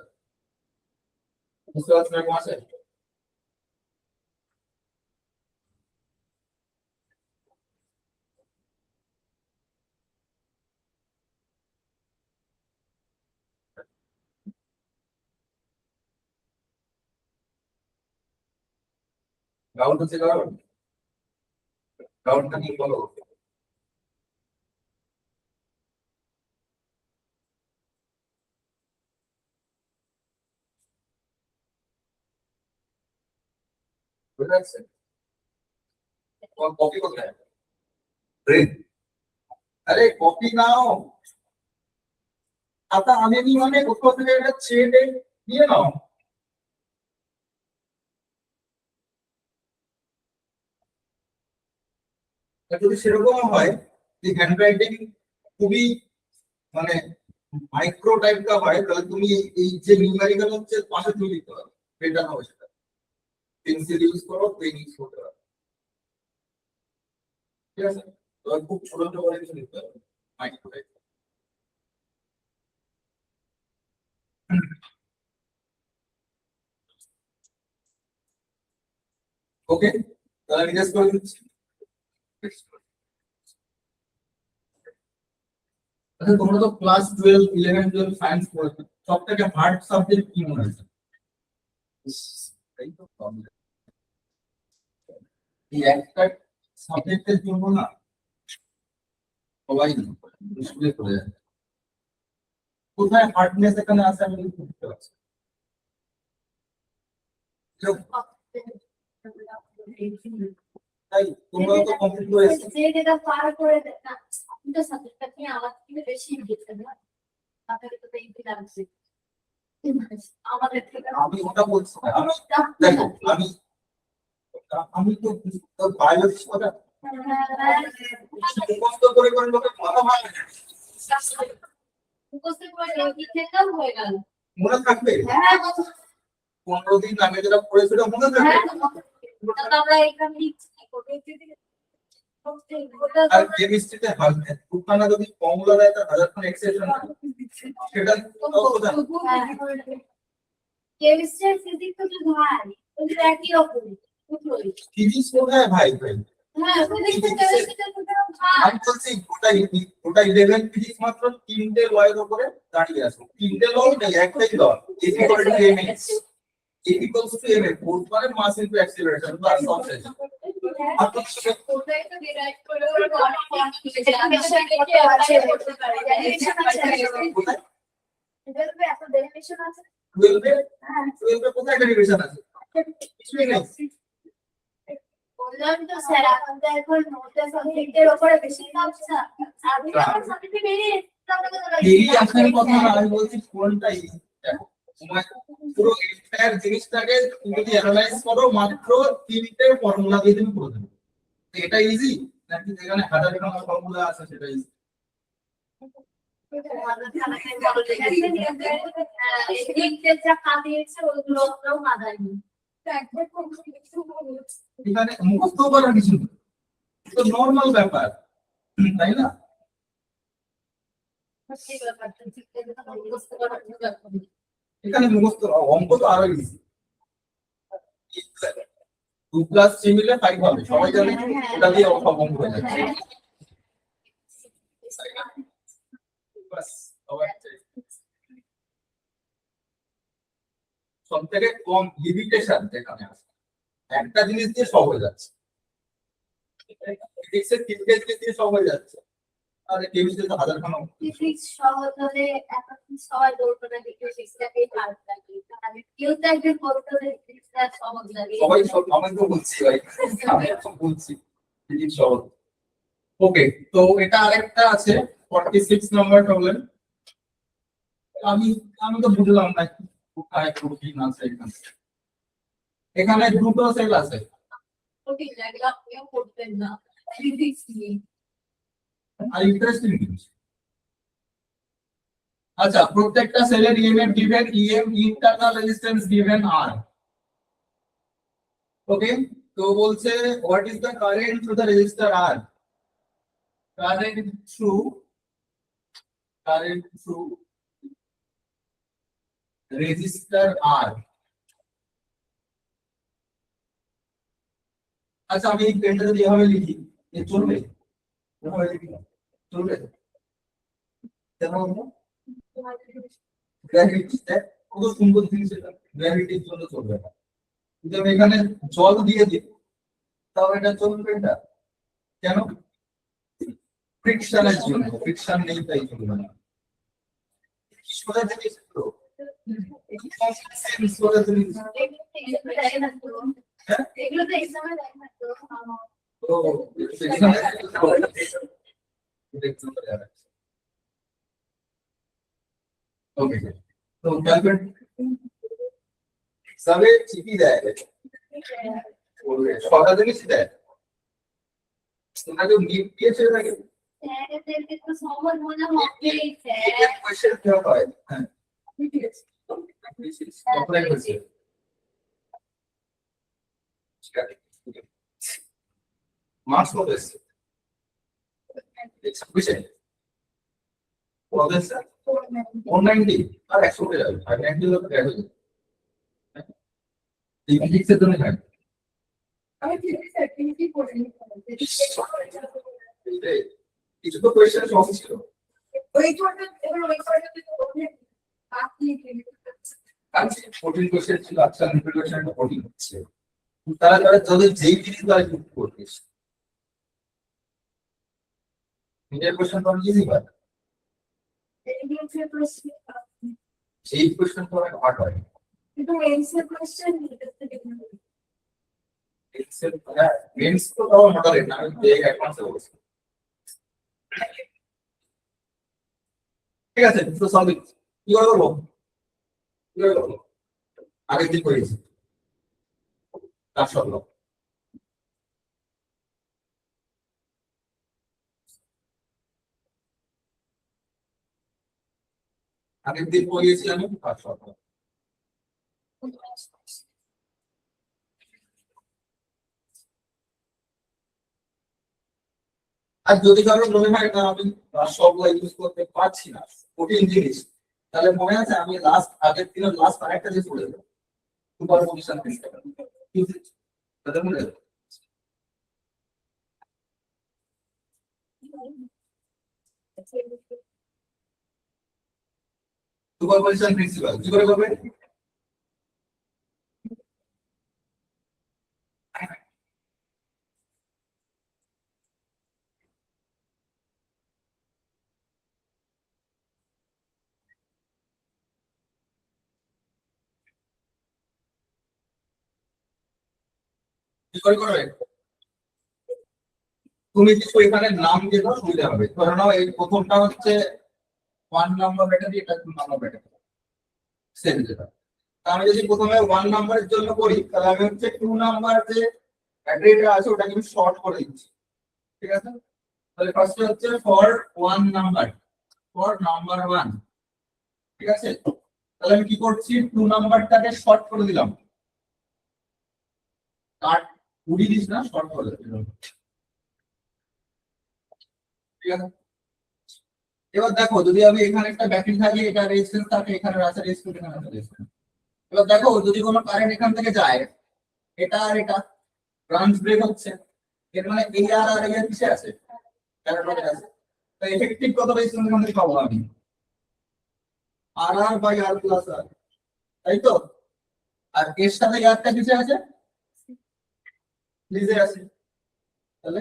বুঝতে পারছে না কম আছে? ডাউট হচ্ছে কারণ, ডাউটটা কি বলো? বুঝতে পারছেন? তোমার কপি কোথায়? ব্রেন। আরে কপি নাও, খাতা আমি নি মানে কোথাও থেকে একটা ছেড়ে নিয়ে নাও। আর যদি সেরকম হয় যে হ্যান্ড রাইটিং খুবই মানে মাইক্রো টাইপটা হয়, তাহলে তুমি এই যে নিউমেরিক্যাল হচ্ছে পাশে তুলে দিতে পারো, পেনটা নাও সেটা, পেন্সিল ইউজ করো, পেন ইউজ করতে পারো, ঠিক আছে? তবে খুব ছোট ছোট করে কিছু লিখতে হবে, মাইক্রো টাইপ। ওকে, তাহলে আমি জাস্ট করে দিচ্ছি। আচ্ছা, তোমরা তো ক্লাস 12 11 12 সায়েন্স পড়েছো, সবথেকে হার্ড সাবজেক্ট কি মনে হয়? তাই তো problem। এই একটা সাবজেক্টের জন্য না সবাই স্কুলে পড়ে যায়। কোথায় হার্ডনেস এখানে আছে আমি বুঝতে পারছি না। তাই তোমরা তো কমপ্লিট করেছো। যে যেটা পার করে দেয় না, আপনি তো সাবজেক্টটা নিয়ে আমার থেকে বেশি লিখছেন না, আপনাকে তো এই লাগছে আমাদের থেকে। আমি ওটা বলছি না, আমি দেখো আমি আমি তো বায়োলজি কথা মুখস্থ করে করে লোকের মাথা ভাঙে না। মুখস্থ করে লিখেও হয়ে গেল। মনে থাকবে হ্যাঁ 15 দিন আগে যেটা পড়েছিল মনে থাকবে। হ্যাঁ, তাহলে আমরা এখানে লিখছি আর কেমিস্ট্রিতে হালকা দুখানা যদি ফর্মুলা দেয় তার হাজারখান এক্সেপশন সেটা তো বোঝা কেমিস্ট্রি ফিজিক্স তো ভাই ওদের একই রকম দুটোই। ফিজিক্স কোথায় ভাই ভাই? হ্যাঁ ফিজিক্স কেমিস্ট্রি তো ভাই। আমি বলছি ওটা 11 ফিজিক্স মাত্র 3টে লয়ের উপরে দাঁড়িয়ে আছে, 3টে ল নেই, একটাই ল, is equal to mx, is equals to ma, force মানে mass into acceleration প্লাস সব শেষ। আর তো ওটাই তো ডিরাইভ করে ওর কনফার্মেশন আছে করতে পারে ডেরিভেশন আছে কোথায়? এটাতে এত ডেরিভেশন আছে 12 এ হ্যাঁ 12 এ কোথায় ডেরিভেশন আছে? কিছুই নেই। বললাম তো স্যার এখন তো এখন নোটটা সাবজেক্টের উপরে বেশি কাজ আপনি আমার সাবজেক্টে বেরিয়ে এই আসার কথা না, আমি বলছি কোনটাই দেখো তোমার পুরো এন্টায়ার জিনিসটাকে তুমি যদি অ্যানালাইজ করো মাত্র 3টে ফর্মুলা দিয়ে তুমি করে দেবে। তো এটা ইজি নাকি যেখানে হাজার খানা ফর্মুলা আছে সেটা ইজি? এখানে মুখস্থ করার কিছু নেই, তো নর্মাল ব্যাপার, তাই না? এখানে মুখস্থ অঙ্ক তো আরো ইজি, 2+3 মিলে 5 হবে, সবাই জানে ওটা দিয়ে সব অঙ্ক হয়ে যাচ্ছে। বাস, সবার সব থেকে কম লিমিটেশন যেখানে আছে, একটা জিনিস দিয়ে সব হয়ে যাচ্ছে, ফিজিক্সের 3টে জিনিস দিয়ে সব হয়ে যাচ্ছে, আর কেমিস্ট্রি তো হাজার খানা। ফিজিক্স সহজ হলে এখন সবাই দৌড়তে থাকে ফিজিক্সটাকেই হার্ড লাগে, আমি কেউ তো একদিন বলতে হবে ফিজিক্সটা সহজ লাগে। সবাই সব আমি তো বলছি ভাই, আমি তো বলছি ফিজিক্স সহজ। ওকে, তো এটা আরেকটা আছে 46 নম্বর প্রবলেম। আমি আমি তো বুঝলাম না কোথায় প্রোটিন আছে এখানে। এখানে দুটো সেল আছে, ওকে লাগলে আপনিও করতেন না ফিজিক্স নিয়ে। আর ইন্টারেস্টিং জিনিস। আচ্ছা, প্রত্যেকটা সেলের EMF given, EM internal resistance given R. Okay, তো বলছে what is the current through the resistor R? Current through resistor R. আচ্ছা, আমি এই পেনটা যদি এভাবে লিখি এ চলবে? এভাবে লিখি চলবে? কেন গ্র্যাভিটি কত সুন্দর জিনিস, এটা গ্র্যাভিটির জন্য চলবে না। যদি আমি এখানে জল দিয়ে দিই তাও এটা চলবে, এটা কেন? ফ্রিকশনের জন্য, ফ্রিকশন নেই তাই চলবে না। সোজা জিনিস তো, সোজা জিনিস। এগুলো তো এক্সামে দেয় না তো তো ওকে, তো ক্যালকুলেট এক্সামে ঠিকই দেয়, ছটা জিনিস দেয়, ওনাকে গিফট দিয়েছে নাকি স্যারদেরকে তো সবার মনে হবেই স্যার। কোয়েশ্চেন দেওয়া হয়। হ্যাঁ, কমপ্লেন হচ্ছে মার্কস কত এসছে? বুঝছেন কত এসছে? 190 আর 100 উঠে যাবে, 590 লোক গ্রেড হয়ে যাবে। এই ফিজিক্সের জন্য হয় আমি ঠিক আছে অ্যাক্টিভিটি করে নিতে কিছু তো কোয়েশ্চেন সহজ ছিল। ওই ধরনের এবার ওই ধরনের তো বলতে আপনি আজকে 14 কোয়েশ্চেন ছিল, আজকে প্রিপারেশন 14 হচ্ছে। তারা যাদের যেই জিনিস তারা যুক্ত করতিস নিজের কোয়েশ্চেন তো ইজি হয়, এগ্রিকালচার প্রশ্ন সেই কোয়েশ্চেন তো অনেক হার্ড হয়। কিন্তু এনসার কোশ্চেন নিতে দেখুন এক্সেল মেন্স তো তাও মডারেট না, আমি অ্যাডভান্সে বলছি। ঠিক আছে, তো সলভ কি করে করবো, কি করে করবো? আগের দিন করেছি তার সব আগের দিন পড়িয়েছি আমি তার সব। আর যদি কারো মনে হয় না আমি সবগুলো ইউজ করতে পারছি না, কঠিন জিনিস, তাহলে মনে আছে আমি লাস্ট আগের দিনের লাস্ট আরেকটা জিনিস পড়ে দেবো, সুপার পজিশন প্রিন্সিপাল। তাদের মনে আছে? সুপার পজিশন প্রিন্সিপাল কি করে করবে? কি করে করবে? তুমি কিছু এখানে নাম দিয়ে দাও, সুবিধা হবে। ধরে নাও এই প্রথমটা হচ্ছে 1 নাম্বার ব্যাটারি, এটা 2 নাম্বার ব্যাটারি, সেম যেটা। তা আমি যদি প্রথমে 1 নাম্বারের জন্য করি, তাহলে আমি হচ্ছে 2 নাম্বার যে ব্যাটারিটা আছে ওটাকে আমি শর্ট করে দিচ্ছি। ঠিক আছে, তাহলে ফার্স্ট হচ্ছে ফর 1 নাম্বার, ফর নাম্বার 1। ঠিক আছে, তাহলে আমি কি করছি, 2 নাম্বারটাকে শর্ট করে দিলাম, কাট উড়িয়ে দিস না, শর্ট করে দিলাম। ঠিক আছে, এবার দেখো যদি আমি এখানে একটা ব্যাটারি থাকে, এটা রেজিস্ট্যান্স থাকে, এখানে আছে রেজিস্ট্যান্স, এখানে আছে রেজিস্ট্যান্স। এবার দেখো যদি কোনো কারেন্ট এখান থেকে যায়, এটা আর এটা ব্রাঞ্চ ব্রেক হচ্ছে, এর মানে এই আর এই এর কিসে আছে, প্যারালালে আছে। তো এফেক্টিভ কত রেজিস্ট্যান্স এখান থেকে পাবো আমি, আর আর বাই আর প্লাস আর, তাই তো? আর এর সাথে আরটা কিসে আছে, লিজে আছে, তাহলে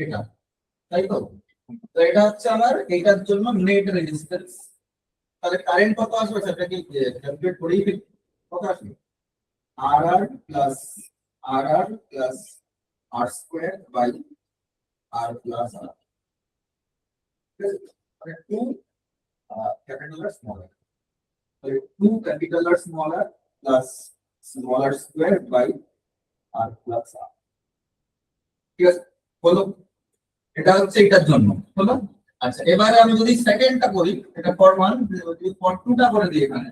এটা, তাই তো? তো এটা হচ্ছে আমার এইটার জন্য নেট রেজিস্ট্যান্স। তাহলে কারেন্ট কত আসবে সেটা কি ক্যালকুলেট করেই ফেলি, কত আসবে, আর R plus R square by R plus R, two capital R small R, তাহলে 2 capital R small R plus small R square by R plus R. ঠিক আছে, হলো? এটা হচ্ছে এটার জন্য হলো। আচ্ছা, এবারে আমি যদি সেকেন্ডটা করি, এটা ফর 1, যদি ফর 2টা করে দিই এখানে,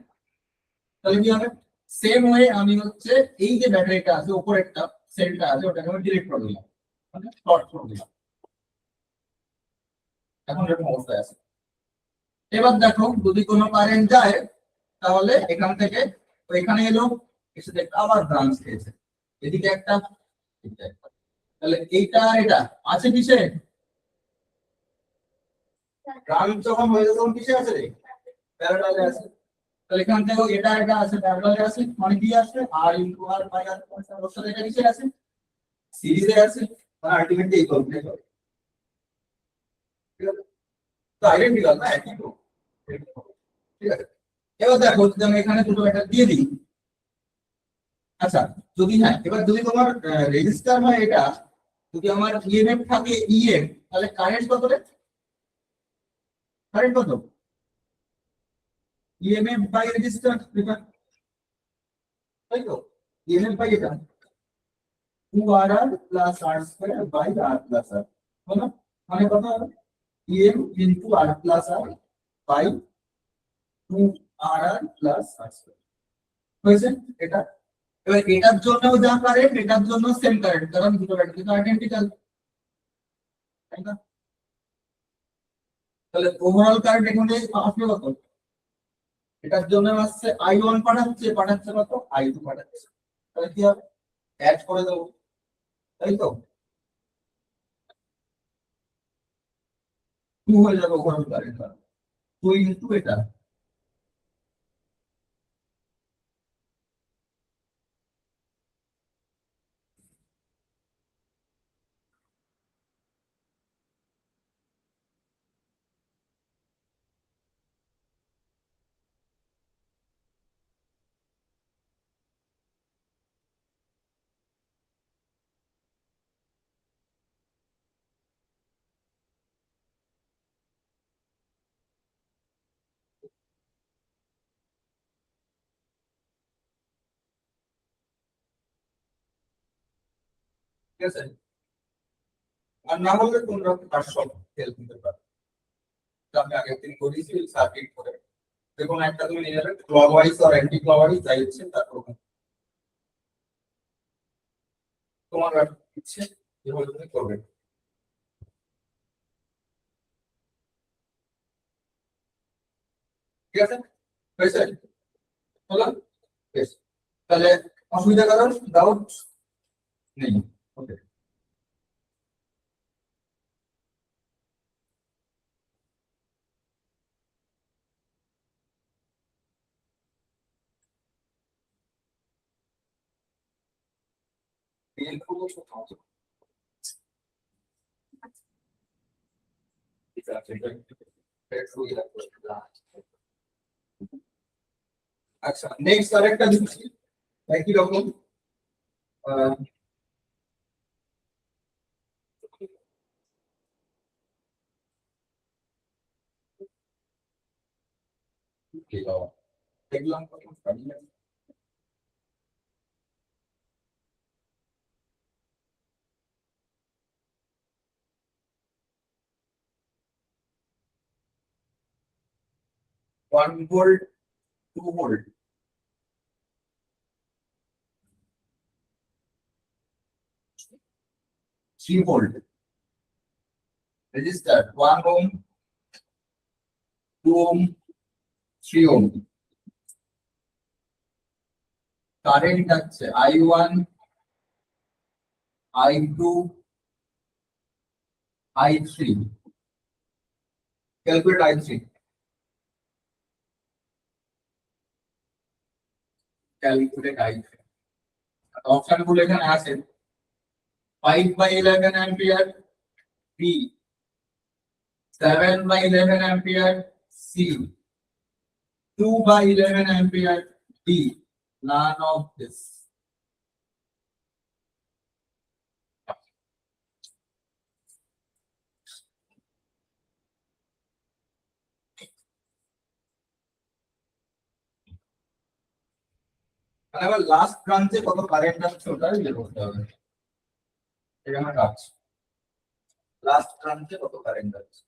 তাহলে কি হবে, সেম ওয়ে আমি হচ্ছে এই যে ব্যাটারিটা আছে উপরেরটা সেলটা আছে ওটাকে আমি ডিলিট করে দিলাম, মানে শর্ট করে দিলাম। এখন এরকম অবস্থায় আছে। এবার দেখো যদি কোনো কারেন্ট যায়, তাহলে এখান থেকে এখানে এলো, এসে দেখতে আবার ব্রাঞ্চ খেয়েছে, এদিকে একটা, এদিকে একটা। তাহলে এইটা আর এটা আছে কিসে, ব্রাঞ্চ যখন হয়ে যাবে তখন কিসে আছে রে, প্যারালালে আছে। তাহলে এখান থেকে এটা এটা আছে, প্যারালালে আছে, মানে কি আছে, আর ইনটু আর বাই আর অবশ্যই এটা কিসে আছে, সিরিজে আছে, মানে আলটিমেটলি এই কমপ্লিট হবে। ঠিক আছে, তো আইডেন্টিক্যাল না, একই তো। ঠিক আছে, এবার দেখো যদি আমি এখানে দুটো ব্যাটারি দিয়ে দিই, আচ্ছা, যদি হ্যাঁ, এবার যদি তোমার রেজিস্টার হয় এটা, যদি আমার ইএমএফ থাকে ইএম, তাহলে কারেন্ট কত রে? কারেন্ট কত? ইএমএফ বাই রেজিস্টার, এটা তাই তো? ইএমএফ বাই এটা 2RR plus R square by R plus R, হলো? মানে কত হবে? EM into R plus R by 2RR plus R square, হয়েছে এটা? এবার এটার জন্য যা কারেন্ট, এটার জন্য সেম কারেন্ট, কারণ দুটো ব্যাটারি তো আইডেন্টিক্যাল, তাই না? তাহলে ওভারঅল কারেন্ট এখানে আসবে কত? এটার জন্য আসছে I1 পাঠাচ্ছে, পাঠাচ্ছে কত? I2 পাঠাচ্ছে। তাহলে কি হবে? অ্যাড করে দেবো, তাই তো? 2 হয়ে যাবে ওভারঅল কারেন্ট, 2 ইনটু এটা। ঠিক আছে? আর না হলে তোমরা তার সব হেল্প নিতে পারো, এটা আমি আগের দিন করেছি সার্কিট করে। দেখুন একটা তুমি নিয়ে যাবে ক্লকওয়াইজ আর অ্যান্টি ক্লকওয়াইজ যাই হচ্ছে তারপর তোমার ইচ্ছে যেভাবে তুমি করবে। ঠিক আছে, হয়েছে? হলো? বেশ, তাহলে অসুবিধা কারণ ডাউট নেই। ওকে, ঠিক আছে, আচ্ছা নেক্সট আরেকটা দিচ্ছি একই রকম। আহ, কি বাবা, দেখলাম কত funny. 1 volt, 2 volt, 3 volt, register 1 ohm, 2 ohm, 3 ohm, current আছে I1, I2, I3। Calculate I3, calculate I3। Option গুলো এখানে আছে, 5/11 ampere B, 7/11 ampere C, 2/11 ampere D, none of this। মানে আবার লাস্ট ব্রাঞ্চে কত কারেন্ট আছে ওটা বের করতে হবে, এখানে কাজ। লাস্ট ব্রাঞ্চে কত কারেন্ট আছে।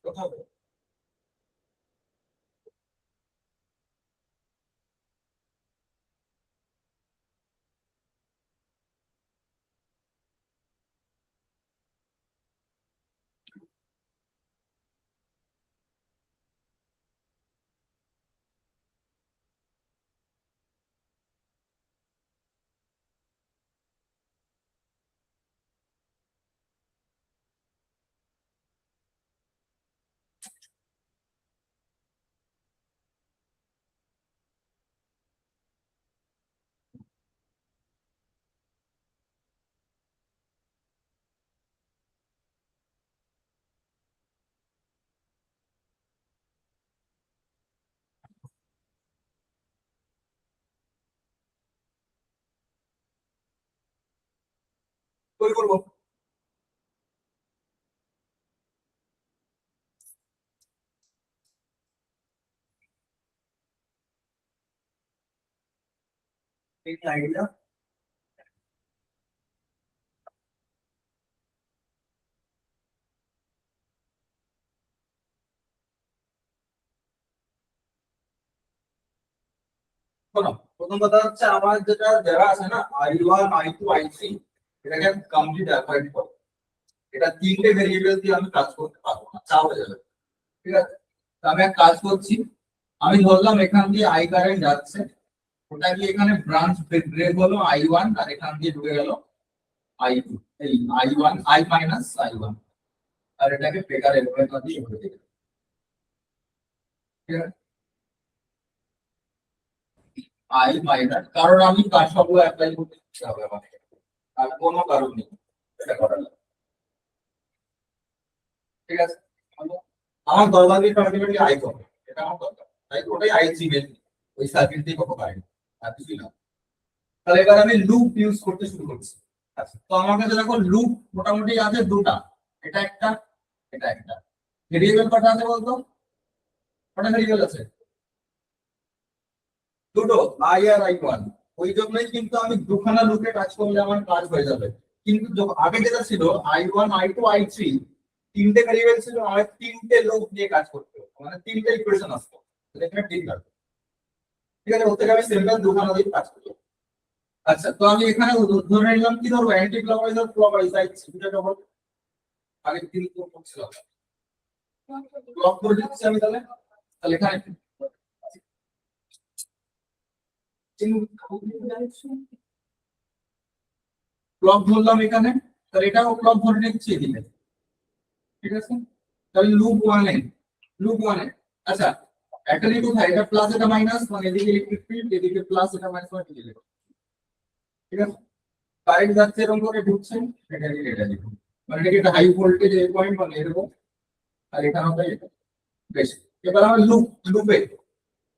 কোথাও তৈরি করবো। এই আইডিয়া শোনো, প্রথম কথা হচ্ছে আমার যেটা যারা আছে না I1 I2 I3 এটাকে কমপ্লিট অ্যাভয়েড করো। এটা তিনটে ভেরিয়েবল দিয়ে আমি কাজ করতে পারবো না, চাপ হয়ে যাবে। ঠিক আছে, তো আমি এক কাজ করছি, আমি ধরলাম এখান দিয়ে আই কারেন্ট যাচ্ছে, ওটা কি এখানে ব্রাঞ্চ ব্রেক হলো I1 আর এখান দিয়ে ঢুকে গেল I2, এই I1 I মাইনাস I1 আর এটাকে ব্রেকার এলিমেন্ট দিয়ে ভরে দিই। ঠিক আছে, আই মাইনাস, কারণ আমি কার্শফ ল অ্যাপ্লাই করতে হবে আমাকে, আর কোনো কারণ নেই এটা করার। ঠিক আছে, আমার দরকার নেই পার্টিকুলারলি আই করবে, এটা আমার দরকার, তাই ওটাই আই সিগেল ওই সার্কিট দিয়ে কত পাই আর কিছু না। তাহলে এবার আমি লুপ ইউজ করতে শুরু করছি। আচ্ছা, তো আমার কাছে দেখো লুপ মোটামুটি আছে দুটা, এটা একটা এটা একটা। ভেরিয়েবল কটা আছে বলতো? কটা ভেরিয়েবল আছে? দুটো, আই আর I1। ওই জন্যই কিন্তু আমি দুখানা লুপে কাজ করলে আমার কাজ হয়ে যাবে। কিন্তু আগে যেটা ছিল I1 I2 I3 তিনটে ভেরিয়েবল ছিল, আমার তিনটে লুপ নিয়ে কাজ করতে হতো, মানে তিনটে ইকুয়েশন আসতো, এখানে ঠিক লাগবে। ঠিক আছে, ওর থেকে আমি সিম্পল দুখানা দিয়ে কাজ করি। আচ্ছা, তো আমি এখানে ধরে নিলাম কি ধরবো, অ্যান্টি ক্লকওয়াইজ আর ক্লকওয়াইজ দুটো যখন আগে তিন করছিলাম, ক্লক করে দিচ্ছি আমি। তাহলে তাহলে এখানে ক্লক ধরলাম এখানে, তাহলে এটাও ক্লক ধরে নিচ্ছি এদিকে। ঠিক আছে, তাহলে লুপ ওয়ানে আচ্ছা, একটা দিকে কোথায়, এটা প্লাস এটা মাইনাস, মানে এদিকে ইলেকট্রিক ফিল্ড, এদিকে প্লাস এটা মাইনাস, মানে এদিকে লিখো। ঠিক আছে, কারেন্ট যাচ্ছে এরকম করে ঢুকছে, এটা লিখো, মানে এটাকে একটা হাই ভোল্টেজ এ পয়েন্ট মানে এরকম, আর এখানে হবে এটা। বেশ, এবার আমার লুপে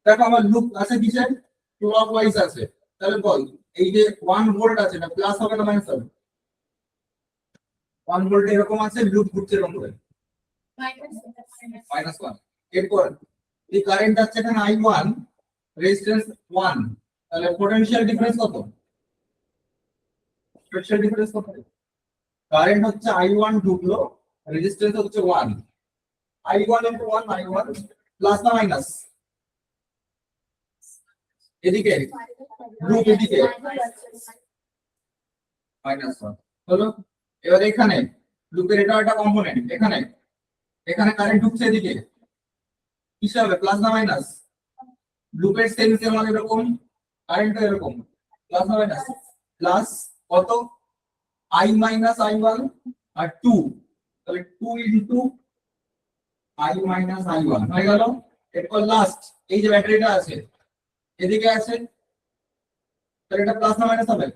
দেখো আমার লুপ আছে কিসের, ক্লক ওয়াইজ আছে। তাহলে বল এই যে 1 ভোল্ট আছে, এটা প্লাস হবে না মাইনাস হবে? 1 ভোল্ট এরকম আছে, লুপ ঘুরছে এরকম করে -1। এরপর এই কারেন্ট যাচ্ছে এখানে I1, রেজিস্ট্যান্স 1, তাহলে পোটেনশিয়াল ডিফারেন্স কত? পোটেনশিয়াল ডিফারেন্স কত? কারেন্ট হচ্ছে I1 ঢুকলো, রেজিস্ট্যান্স হচ্ছে 1, I1 into 1 I1 প্লাস না মাইনাস? এদিকে লুপ এদিকে -1 হলো। এবার এখানে লুপের এটা একটা কম্পোনেন্ট, এখানে এখানে কারেন্ট ঢুকছে এদিকে, কিসে হবে, প্লাস না মাইনাস? লুপের সেন্স যেমন এরকম, কারেন্ট এরকম, প্লাস না মাইনাস? প্লাস কত, I মাইনাস I1 আর 2, তাহলে 2 ইনটু I মাইনাস I1 হয়ে গেল। এরপর লাস্ট এই যে ব্যাটারিটা আছে এদিকে আছে, তাহলে এটা প্লাস না মাইনাস হবে?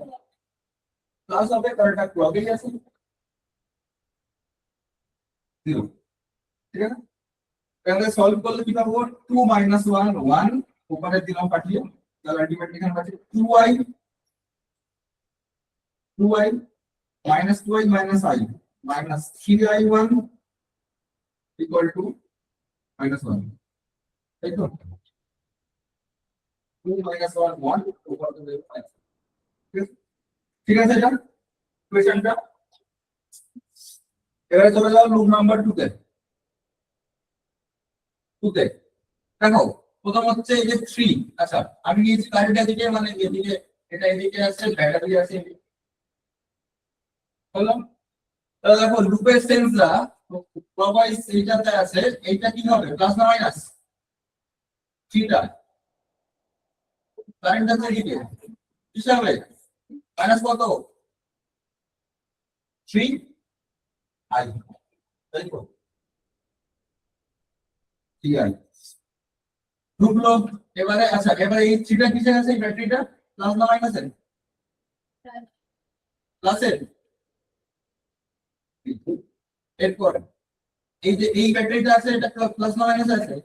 প্লাস হবে, কারণ এটা ক্লকেই আছে, 0। ঠিক আছে, তাহলে সলভ করলে কি পাবো, 2 মাইনাস 1 1, উপরে দিলাম পাঠিয়ে, তাহলে আলটিমেটলি এখানে পাচ্ছি 2i minus 2i minus I minus 3i1 equal to -1, তাই তো? 2 minus 1 1 উপর থেকে 5। ঠিক আছে, এটা কোশ্চেনটা। এবারে চলে যাও লুপ নাম্বার 2 তে। টুতে দেখো প্রথম হচ্ছে এই যে 3, আচ্ছা আমি নিয়েছি কারেন্ট এদিকে, মানে এদিকে এটা এদিকে আছে, ব্যাটারি আছে, হলো। তাহলে দেখো লুপের সেন্সরা প্রবাই এইটাতে আছে, এইটা কি হবে প্লাস না মাইনাস? থ্রিটা কারেন্ট আছে এদিকে হিসাবে মাইনাস কত? 3 আই, তাই তো? 3 আই ঢুকলো। এবারে আচ্ছা এবারে এই থ্রিটা কিসের আছে, এই ব্যাটারিটা প্লাস না মাইনাসের? প্লাসের। এরপর এই যে এই ব্যাটারিটা আছে, এটা প্লাস না মাইনাস আছে?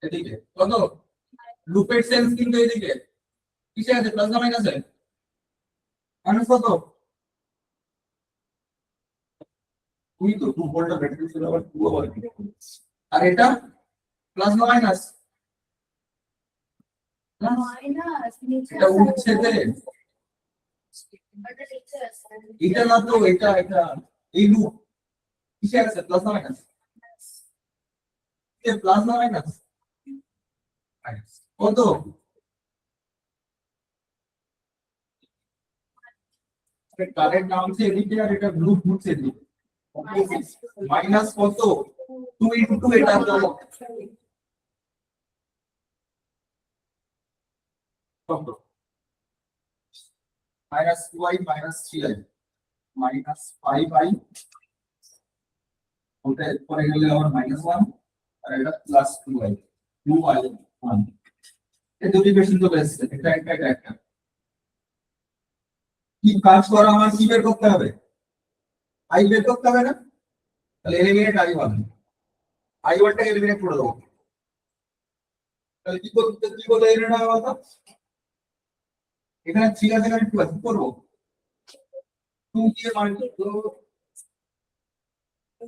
এদিকে কত? লুপের সেন্স কিন্তু এদিকে কিসে আছে, প্লাস না মাইনাসে? মাইনাস কত? তুই তো 2 ভোল্ট ব্যাটারি ছিল, আবার 2 ভোল্ট। আর এটা প্লাস না মাইনাস? মাইনাস নিচে এটা উঠছে যে এটা নিচে আছে এটা না তো, এটা এই লুপ কিসে আছে, প্লাস না মাইনাস? এ প্লাস না মাইনাস? কত? কারেন্ট নামছে এদিকে আর এটা লুপ ঘুরছে এদিকে, মাইনাস কত? 2 ইনটু এটা তো কত? Minus 2i minus 3i minus 5i, ওটা পরে গেলে আবার মাইনাস 1, আর এটা প্লাস 2i 2i 1। এই দুটি বেশি চলে এসেছে, এটা কি কাজ করা, আমার কি বের করতে হবে? আই বের করতে হবে না? তাহলে এলিমিনেট i1, i1টাকে এলিমিনেট করে দেবো। তাহলে কি করতে এলিমিনেট হবে বলতো? এখানে 3 আছে, এখানে 2 আছে, কি করবো? 2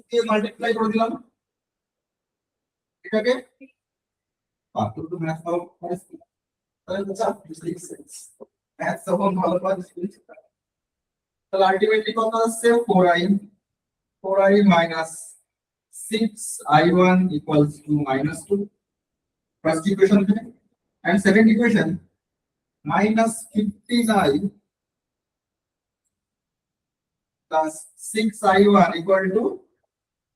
দিয়ে মাল্টিপ্লাই করে দিলাম এটাকে। তো ম্যাথ পাবো, তাহলে তো ম্যাথ তখন ভালো পাচ্ছি। তাহলে আলটিমেটলি কত আসছে? 4i minus 6i1 equals to -2, first equation থেকে। and second equation minus 15i plus 6i1 equal to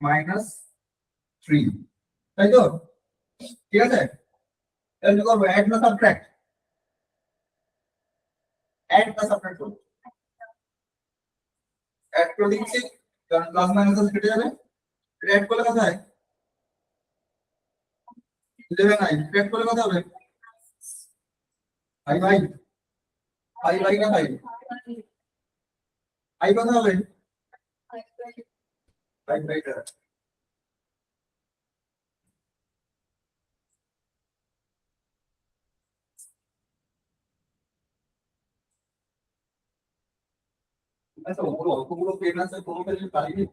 -3, তাই তো? ঠিক আছে, তাহলে কি করবো, অ্যাড না সাবট্রাক্ট? অ্যাড না সাবট্রাক্ট করবো? অ্যাড করে দিচ্ছি, কারণ প্লাস মাইনাস কেটে যাবে। এটা অ্যাড করলে কত হয়? 11i। অ্যাড করলে কত হবে? আই ভাই, আই না ভাই, আই কত হবে? 5/8। আচ্ছা ওগুলো অতগুলো পেন আছে, কোনো পেন পাইনি।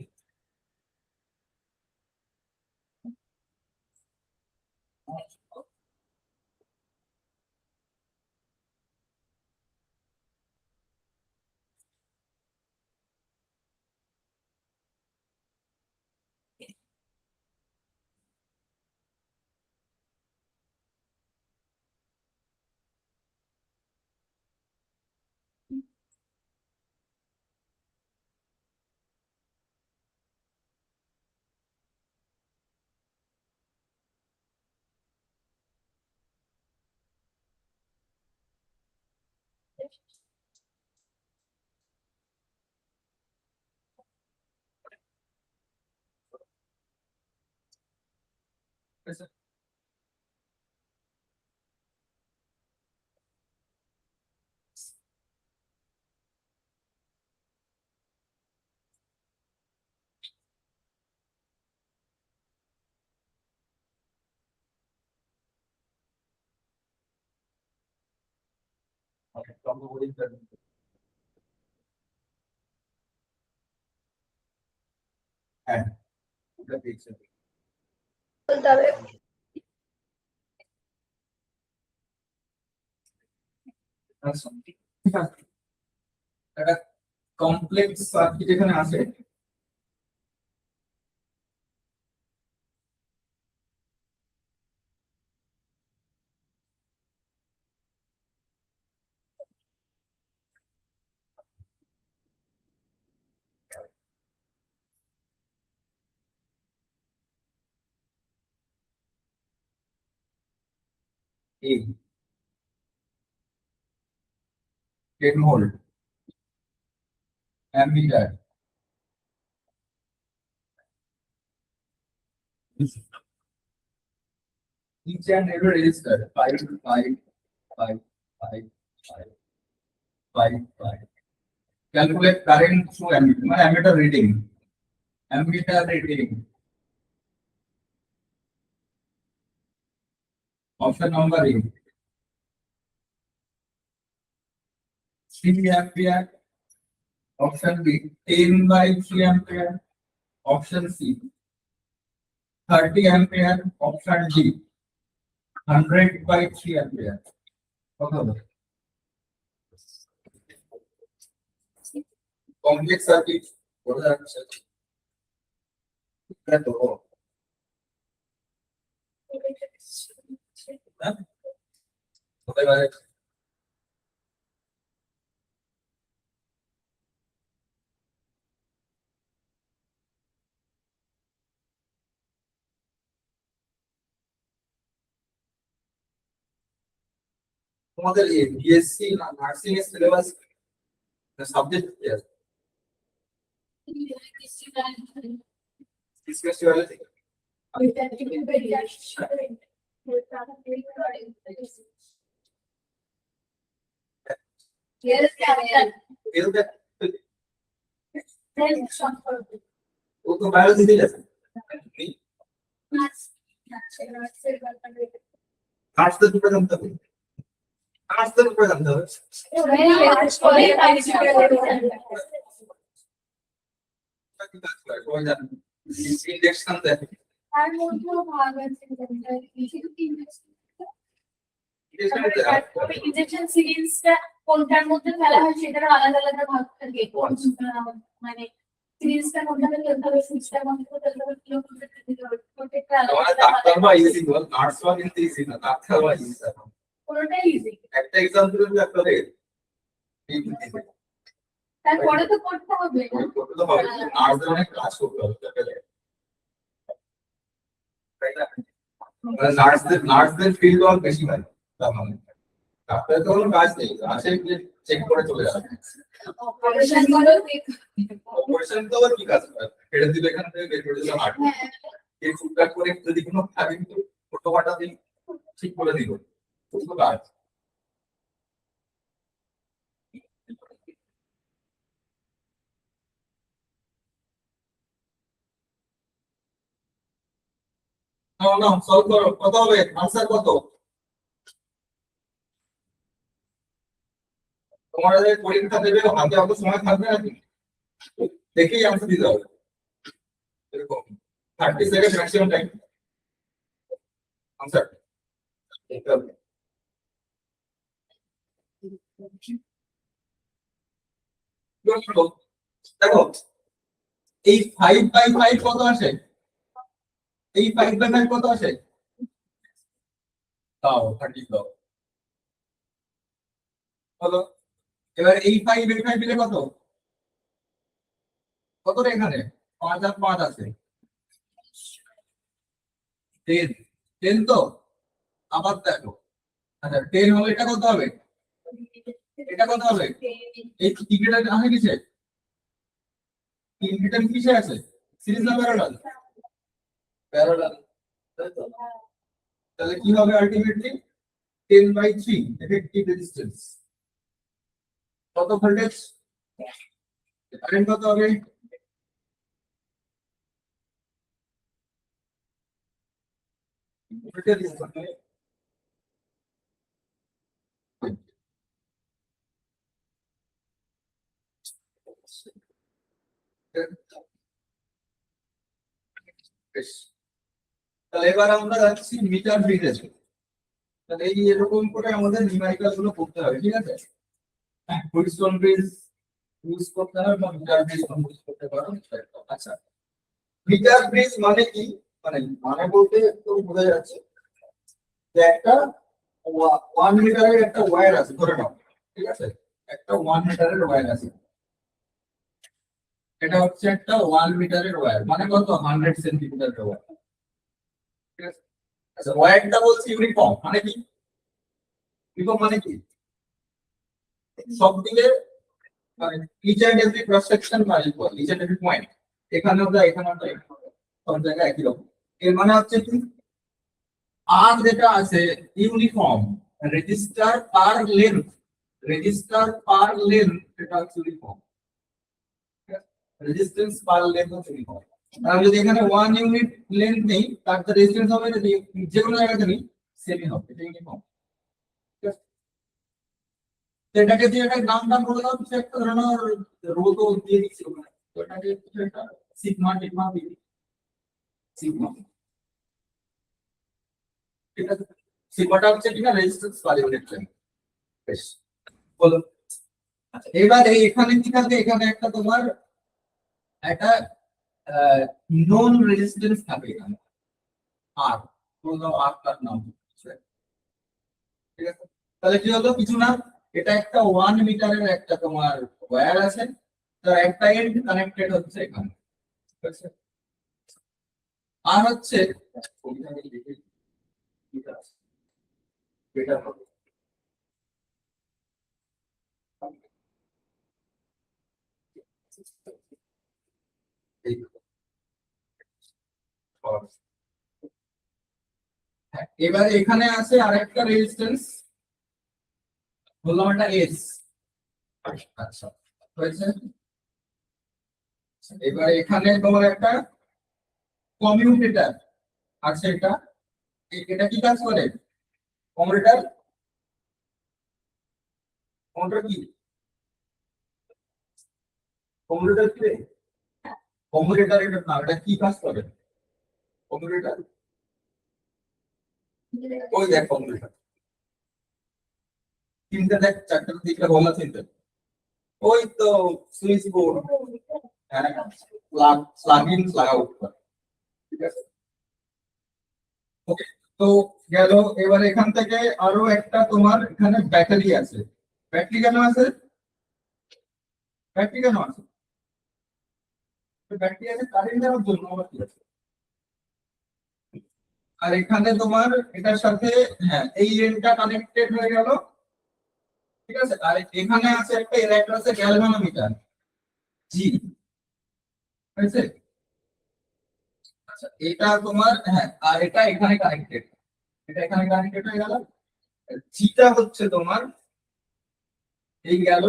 ওকে, তো আমরা বলি হ্যাঁ, এটা দেখছি। বলতে হবে আচ্ছা, ঠিক আছে, একটা কমপ্লেক্স সার্কিট এখানে আছে। A 10 volt ammeter. Each and every resistor 5, 5, 5, 5, 5, 5, 5. Calculate current through ammeter. Ammeter reading. Ammeter reading. Option numbering. 3 ampere. Option B 10 by 3 ampere. Option C 30 ampere. Option D 100 by 3 ampere. Okay. Complex circuit. What is that circuit? Okay. তোমাদের বিএসসি নার্সিং এর সিলেবাস সাবজেক্ট কি আছে? স্পেশালিটি ও তো বায়োলজি দিয়ে আছে আর্টস তো দুটো জানতে হবে আর্টস তো দুটো জানতে হবে ইন্ডেক্সন দেয় ইনজেকশন সিরিজটা কোনটার মধ্যে ফেলা হয় সেটার আলাদা আলাদা ভাগ থাকে মানে সিরিজটা কোনটা ফেলতে হবে সুইচটা কোনটা ফেলতে হবে কিলোমিটার দিতে হবে প্রত্যেকটা তোমার ডাক্তার বা ইজি বল নার্স বা কিন্তু ইজি না ডাক্তার বা ইজি কোনটাই ইজি একটা एग्जांपल দিলে একটা দেখ তারপরে তো করতে হবে না করতে তো হবে নার্স অনেক কাজ করতে হবে তাই না নার্সদের ফিল্ড ওয়ার্ক বেশি হয় তার মানে ডাক্তার তো কোনো কাজ নেই আসে চেক করে চলে যাবে অপারেশন গুলো অপারেশন তো আবার কি কাজ করে ফেলে দিলে এখান থেকে বের করে দিলে হার্ট এই টুকটাক করে যদি কোনো থাকে কিন্তু ছোট কাটা দিন ঠিক করে দিল তো কাজ না সলভ করো কত হবে আনসার কত তোমাদের পরীক্ষা দেবে হাতে অত সময় থাকবে নাকি দেখেই আনসার দিতে হবে এরকম 30 সেকেন্ড ম্যাক্সিমাম টাইম আনসার দেখো এই 5/5 কত আসে এই 5/5 কত আসে তাও 30 দাও হলো এবার এই 5/5 দিলে কত কত রে এখানে 5 আর 5 আছে 10 10 তো আবার দেখো আচ্ছা 10 হলে এটা কত হবে এটা কত হবে এই টিকেট আছে কিসে ইনভিটার কিসে আছে সিরিজ না প্যারালাল প্যারালাল তাহলে কি হবে আলটিমেটলি 10/3 এফেক্টিভ রেজিস্ট্যান্স কত ভোল্টেজ কারেন্ট কত হবে ভোল্টেজ তাহলে এবার আমরা যাচ্ছি মিটার ব্রিজে তাহলে এই এরকম করে আমাদের নিউমেরিক্যাল গুলো করতে হবে ঠিক আছে হুইটস্টোন ব্রিজ ইউজ করতে হবে বা মিটার ব্রিজ ইউজ করতে পারো আচ্ছা মিটার ব্রিজ মানে কি মানে বলতে একটু বোঝা যাচ্ছে যে একটা 1 মিটারের একটা ওয়্যার আছে ধরে নাও ঠিক আছে একটা 1 মিটারের ওয়্যার আছে এটা হচ্ছে একটা 1 মিটারের ওয়্যার মানে কত 100 সেন্টিমিটারের ওয়্যার ঠিক আছে আচ্ছা ওয়্যারটা বলছি ইউনিফর্ম মানে কি ইউনিফর্ম মানে কি সব দিকে মানে each and every cross section বা equal each and every point এখানেও যা এখানেও যা সব জায়গায় একই রকম এর মানে হচ্ছে কি আর যেটা আছে ইউনিফর্ম রেজিস্টার পার লেন্থ এটা হচ্ছে ইউনিফর্ম রেজিস্ট্যান্স পার লেন্থ হচ্ছে ইউনিফর্ম আর যদি এখানে 1 ইউনিট লেন্থ নেই তার রেজিস্ট্যান্স হবে যে কোনো জায়গাতে নেই সেমই হবে এটা ইউনিফর্ম এটাকে দিয়ে একটা নাম বলে দাও কিছু একটা ধরনের রো তো দিয়ে দিচ্ছি ওখানে তো এটাকে কিছু একটা সিগমা টিগমা দিই সিগমা ঠিক আছে সিগমাটা হচ্ছে কিনা রেজিস্ট্যান্স পার ইউনিট লেন্থ বেশ বলো আচ্ছা এবার এখানে কি থাকবে এখানে একটা তোমার একটা নন রেজিস্ট্যান্স থাকবে এখানে আর বলো আর তার নাম ঠিক আছে তাহলে কি হলো কিছু না এটা একটা 1 মিটারের একটা তোমার ওয়্যার আছে তার একটা এন্ড কানেক্টেড হচ্ছে এখানে ঠিক আছে আর হচ্ছে এটা হবে এই এবার এখানে আছে আরেকটা রেজিস্ট্যান্স বললাম এটা এস আচ্ছা হয়েছে এবার এখানে তোমার একটা কমিউটেটর আছে এটা এটা কি কাজ করে কমিউটেটর কমিউটেটর কি কমিউটেটর কি কমিউটেটর এটা না এটা কি কাজ করে কমিউটেটর ওই দেখ কমিউটেটর তিনটা দেখ চারটা দিকটা বলা তিনটা ওই তো সুইচ বোর্ড হ্যাঁ প্লাগ ইন প্লাগ আউট ঠিক আছে ওকে তো গেল এবার এখান থেকে আরো একটা তোমার এখানে ব্যাটারি আছে ব্যাটারি কেন আছে ব্যাটারি কেন আছে ব্যাটারি আছে কারেন্ট দেওয়ার জন্য আবার কি আছে আর এখানে তোমার এটার সাথে হ্যাঁ এই এন্ডটা কানেক্টেড হয়ে গেল ঠিক আছে আর এখানে আছে একটা এর একটা আছে গ্যালভানোমিটার জি হয়েছে আচ্ছা এটা তোমার হ্যাঁ আর এটা এখানে কানেক্টেড এটা এখানে কানেক্টেড হয়ে গেল জিটা হচ্ছে তোমার এই গেল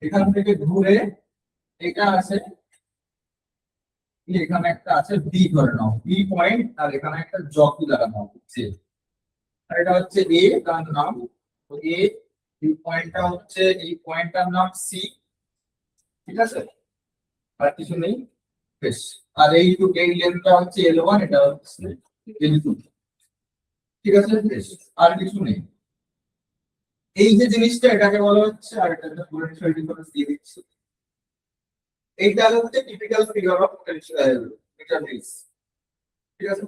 এখান থেকে ঘুরে এটা আছে এখানে একটা আছে বি ধরে নাও বি পয়েন্ট আর এখানে একটা জকি লাগানো হচ্ছে আর এটা হচ্ছে এ তার নাম এ এই পয়েন্টটা হচ্ছে এই পয়েন্টটার নাম সি ঠিক আছে আর কিছু নেই বেশ আর এই লেন্থটা হচ্ছে L1 এটা হচ্ছে L2 ঠিক আছে বেশ আর কিছু নেই এই যে জিনিসটা এটাকে বলা হচ্ছে আর এটা পোটেনশিয়াল ডিফারেন্স দিয়ে দিচ্ছি এইটা হচ্ছে typical figure of metre reels ঠিক আছে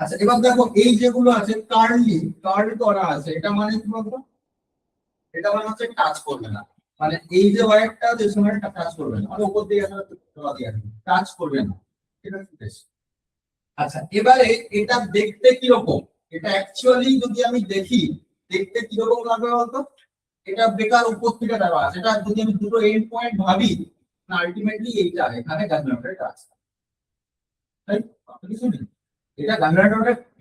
আচ্ছা এবার দেখো এই যেগুলো আছে কার্ল করা আছে এটা মানে কি বলতো এটা মানে হচ্ছে টাচ করবে না মানে এই যে ওয়্যারটা যে সময় টাচ করবে না মানে উপর দিকে টাচ করবে না ঠিক আছে বেশ আচ্ছা এবারে এটা দেখতে কি রকম এটা অ্যাকচুয়ালি যদি আমি দেখি দেখতে কি রকম লাগবে বলতো এটা বেকার উপর থেকে দেওয়া আছে এটা যদি আমি দুটো এন্ড পয়েন্ট ভাবি না আলটিমেটলি এইটা এখানে গ্যালভানোমিটারটা আছে তাই আপনি শুনুন এটা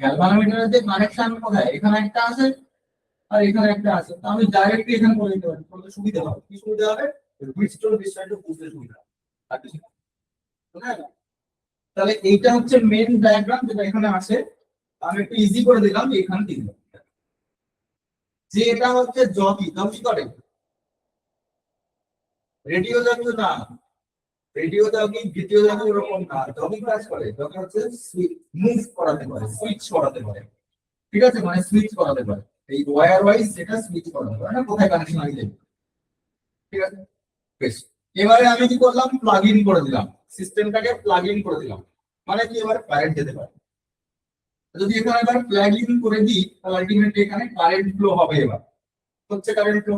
গ্যালভানোমিটারের যে কানেকশন কোথায় এখানে একটা আছে আর এখানে একটা আছে তো আমি ডাইরেক্টলি এখানে করে দিতে পারি করতে সুবিধা হবে কি সুবিধা হবে হুইচটোন বিষয়টা বুঝতে সুবিধা হবে আর কিছু না বুঝলে না? তাহলে এইটা হচ্ছে মেইন ডায়াগ্রাম যেটা এখানে আছে আমি একটু ইজি করে দিলাম এখানে দিয়ে দিলাম যে এটা হচ্ছে জকি করে রেডিও জকি না রেডিও জকি দ্বিতীয় জকি এরকম না জকি কাজ করে জকি হচ্ছে মুভ করাতে পারে সুইচ করাতে পারে ঠিক আছে মানে সুইচ করাতে পারে এই ওয়্যার ওয়াইজ যেটা সুইচ করাতে পারে না কোথায় কানেকশন আছে ঠিক আছে বেশ এবারে আমি কি করলাম প্লাগ ইন করে দিলাম সিস্টেমটাকে প্লাগ ইন করে দিলাম মানে কি এবার কারেন্ট যেতে পারে যদি এখানে এবার প্লাগ ইন করে দিই তাহলে আলটিমেটলি এখানে কারেন্ট ফ্লো হবে এবার হচ্ছে কারেন্ট ফ্লো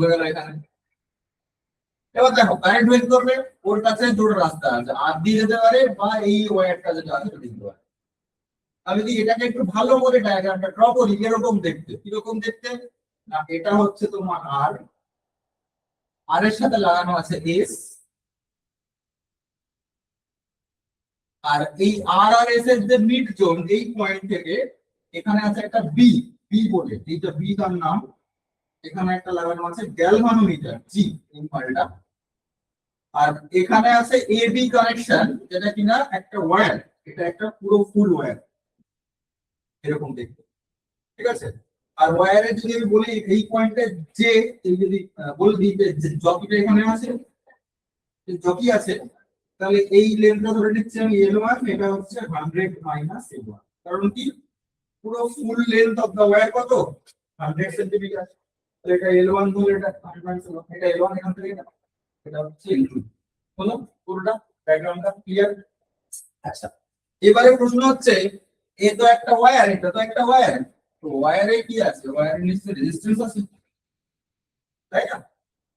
গেল এখানে এবার দেখো কারেন্ট বের করবে ওর কাছে দুটো রাস্তা আছে আর দিয়ে যেতে পারে বা এই ওয়্যারটা যেটা আছে ওটা দিতে পারে আমি যদি এটাকে একটু ভালো করে ডায়াগ্রামটা ড্র করি কিরকম দেখতে না এটা হচ্ছে তোমার আর আর এর সাথে লাগানো আছে এস, আর এই আর আর এস এর যে মিড জোন এই পয়েন্ট থেকে এখানে আছে একটা বি, বি বলে এইটা বি তার নাম, এখানে একটা লাগানো আছে গ্যালভানোমিটার জি এই পয়েন্টটা, আর এখানে আছে এ বি কানেকশন যেটা কিনা একটা ওয়্যার, এটা একটা পুরো ফুল ওয়্যার এরকম দেখতে, ঠিক আছে। আর ওয়্যারে যদি আমি বলি এই পয়েন্টে যে এই যদি বলে দিই যে জকিটা এখানে আছে, যে জকি আছে, তাহলে এই লেন্থটা ধরে নিচ্ছি আমি L1, এটা হচ্ছে 100 মাইনাস L1, কারণ কি পুরো full length of the wire কত 100 সেন্টিমিটার, তো এটা L1 ধরে এটা 100 মাইনাস L1, এটা L1 এখান থেকে না, এটা হচ্ছে L2 হলো পুরোটা ডায়াগ্রামটা ক্লিয়ার। আচ্ছা এবারে প্রশ্ন হচ্ছে এ তো একটা ওয়্যার, এটা তো একটা ওয়্যার, তো ওয়্যারে কি আছে, ওয়্যারে নিশ্চয়ই রেজিস্ট্যান্স আছে তাই না,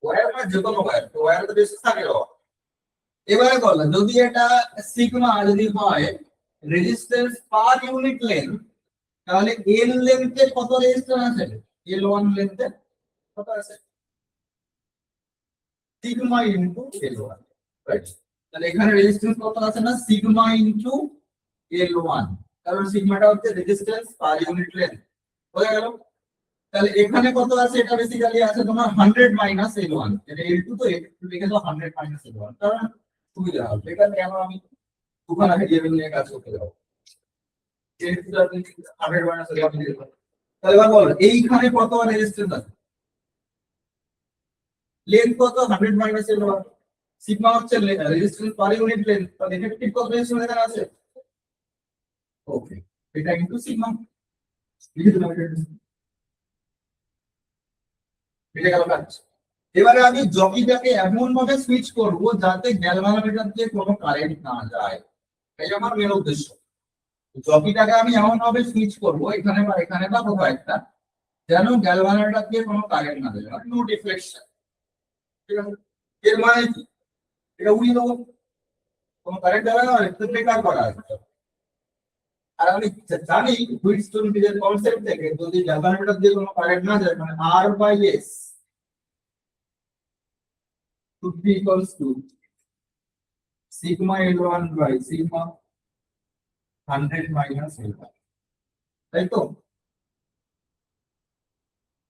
ওয়্যার মানে যে কোনো ওয়্যার, তো ওয়্যারে তো রেজিস্ট্যান্স থাকে। এবারে বললাম যদি এটা সিগমা যদি হয় রেজিস্ট্যান্স পার ইউনিট লেন্থ, তাহলে এল লেন্থে কত রেজিস্ট্যান্স আছে, L1 লেন্থে কত আছে সিগমা ইনটু L1, রাইট। তাহলে এখানে রেজিস্ট্যান্স কত আছে না সিগমা ইনটু L1, কারণ সিগমাটা হচ্ছে রেজিস্ট্যান্স পার ইউনিট লেন্থ, হয়ে গেল। তাহলে এখানে কত আছে, এটা বেসিক্যালি আছে তোমার 100 মাইনাস L1, এটা L2, তো একটু লিখে দাও 100 মাইনাস L1, কারণ সুবিধা হবে, এটা কেন আমি দুখানা ভেরিয়েবল নিয়ে কাজ করতে যাবো, L2 টা তুমি 100 মাইনাস L1 দিয়ে দাও। তাহলে এবার বল এইখানে কত রেজিস্ট্যান্স আছে, লেন্থ কত 100 মাইনাস L1, সিগমা হচ্ছে রেজিস্ট্যান্স পার ইউনিট লেন্থ, তাহলে এফেক্টিভ কত রেজিস্ট্যান্স এখানে আছে, ওকে এটা ইনটু সিগমা, লিখে দিলাম এটা গেল কাজ। এবারে আমি জকিটাকে এমন ভাবে সুইচ করব যাতে গ্যালভানোমিটার দিয়ে কোনো কারেন্ট না যায়, এই আমার মেন উদ্দেশ্য। জকিটাকে আমি এমন ভাবে সুইচ করব এখানে বা এখানে বা কোথাও একটা, যেন গ্যালভানোমিটার দিয়ে কোনো কারেন্ট না যায়, নো ডিফ্লেকশন, ঠিক আছে। এর মানে কি এটা উড়িয়ে দেবো, কোনো কারেন্ট যাবে না, একটু বেকার করা আছে। আর আমি জানি হুইটস্টোন ব্রিজের কনসেপ্ট থেকে যদি গ্যালভানোমিটার দিয়ে কোনো কারেন্ট না যায় মানে R by S should be equals to sigma L1 by sigma 100 minus L1, তাই তো,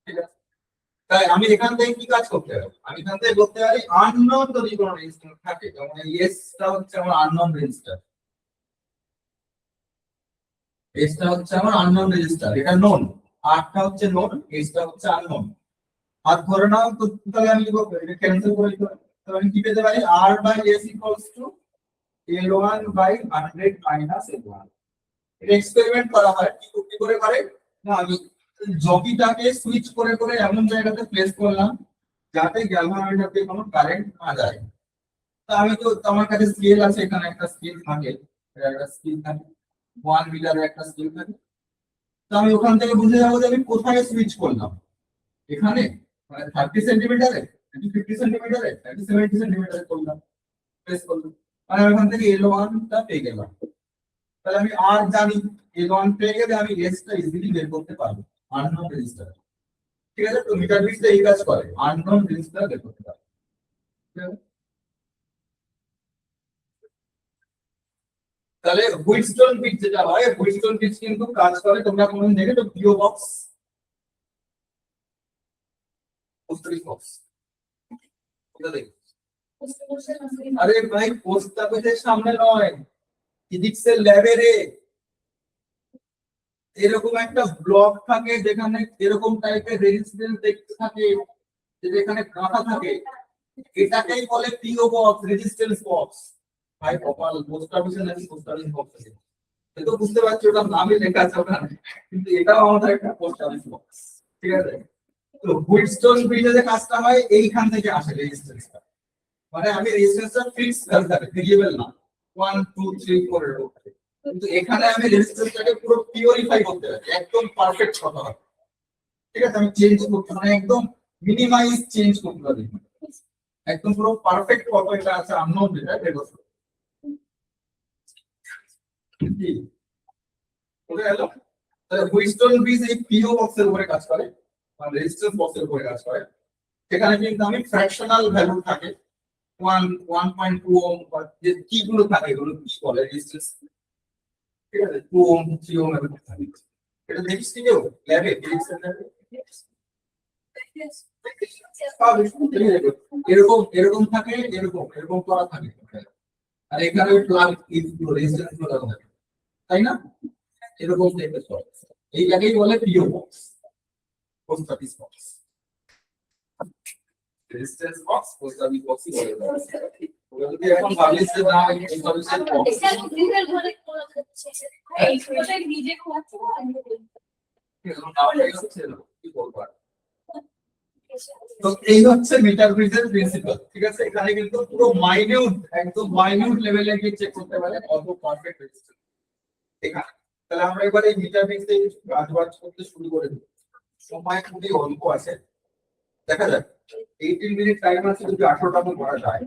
ঠিক আছে। তাই আমি এখান থেকে কি কাজ করতে পারি, আমি এখান থেকে করতে পারি আননোন যদি কোনো রেজিস্ট্যান্স থাকে, যেমন S টা হচ্ছে আমার আননোন রেজিস্ট্যান্স, S টা হচ্ছে আমার আননোন রেজিস্ট্যান্স, এটা নোন, R টা হচ্ছে নোন, S টা হচ্ছে আননোন। আর ধরে নাও তো তাহলে আমি লিখব এটা ক্যান্সেল করে দিতে পারি, তাহলে আমি কি পেতে পারি R by S equals to L1 by 100 minus L1। এটা এক্সপেরিমেন্ট করা হয় কি করে করে না, আমি জকিটাকে সুইচ করে করে এমন জায়গাতে প্লেস করলাম যাতে গ্যালভানোমিটার দিয়ে কোনো কারেন্ট না যায়। তা আমি তো আমার কাছে স্কেল আছে, এখানে একটা স্কেল থাকে, একটা স্কেল থাকে 1 মিটারের একটা স্কেল থাকে, তো আমি ওখান থেকে বুঝে যাবো যে আমি কোথায় সুইচ করলাম, এখানে মানে 30 সেন্টিমিটারে, 50 সেন্টিমিটারে, 70 সেন্টিমিটারে করলাম, প্লেস করলাম, মানে ওখান থেকে L1 টা পেয়ে গেলাম। তাহলে আমি আর জানি L1 পেয়ে গেলে আমি S টা ইজিলি বের করতে পারবো, আননোন রেজিস্টার, ঠিক আছে। তো মিটার বিটটা এই কাজ করে, আননোন রেজিস্টার বের করতে পারবো, ঠিক আছে? তাহলে হুইটস্টোন ব্রিজ যেটা হয়, হুইটস্টোন ব্রিজ কিন্তু কাজ করে, তোমরা কোনদিন দেখেছো পিও বক্স, পোস্ট বক্স ওটা দেখো, আরে ভাই পোস্ট অফিসের সামনে নয়, ফিজিক্সের ল্যাবে রে, এরকম একটা ব্লক থাকে যেখানে এরকম টাইপের রেজিস্ট্যান্স দেখতে থাকে, যেখানে কাঁথা থাকে, এটাকেই বলে পিও বক্স, রেজিস্ট্যান্স বক্স। ভাই কপাল পোস্ট অফিসে নাকি পোস্ট অফিস বক্স আছে, তো বুঝতে পারছি ওটার নামই লেখা আছে ওখানে, কিন্তু এটাও আমাদের একটা পোস্ট অফিস বক্স, ঠিক আছে। তো হুইটস্টোন ব্রিজে যে কাজটা হয় এইখান থেকে আসে রেজিস্ট্যান্সটা, মানে আমি রেজিস্ট্যান্সটা ফিক্স রাখতে ভেরিয়েবল না 1 2 3 4 এরকম, কিন্তু এখানে আমি রেজিস্ট্যান্সটাকে পুরো পিউরিফাই করতে পারি, একদম পারফেক্ট কত হবে, ঠিক আছে। আমি চেঞ্জ করতে মানে একদম মিনিমাইজ চেঞ্জ করতে পারি, একদম পুরো পারফেক্ট কত এটা আছে আননোন যেটা বের করতে পারি। তো বুঝে গেল? তাহলে হুইস্টন ব্রিজ এই পিও বক্সের উপরে কাজ করে, মানে রেজিস্ট্যান্স বক্সের উপরে কাজ করে। সেখানে কিন্তু আমি ফ্র্যাকশনাল ভ্যালু থাকে 1.2 ওহম বা যে কি গুলো থাকে এগুলো কি বলে রেজিস্ট্যান্স, ঠিক আছে, 2 ওহম 3 ওহম এরকম থাকে। এটা দেখিস কি কেউ ল্যাবে ফিজিক্স ল্যাবে? এরকম এরকম থাকে, এরকম এরকম করা থাকে, আর এখানে প্লাগ রেজিস্ট্যান্স গুলো থাকে, তাই না? এরকম টাইপের বক্স, এইটাকেই বলে PO box, post office box, resistance box, post office বক্সই বলে। ওগুলো যদি এখন ভাবিস যে না এই সার্ভিসের বক্স, নিজে খোয়াচ্ছে এরকম না হলে হচ্ছে না, কি বলবো আর। তো এই হচ্ছে মিটার ব্রিজের প্রিন্সিপাল, ঠিক আছে? এখানে কিন্তু পুরো মাইনিউট, একদম মাইনিউট লেভেলে গিয়ে চেক করতে পারে কত পারফেক্ট রেজিস্ট্যান্স এখানে। তাহলে আমরা এবার এই মিটার ব্রিজ থেকে কাজ করতে শুরু করে দিই। সময় খুবই অল্প আছে, দেখা যাক 18 মিনিট টাইম আছে, যদি 18টা মতো করা যায়।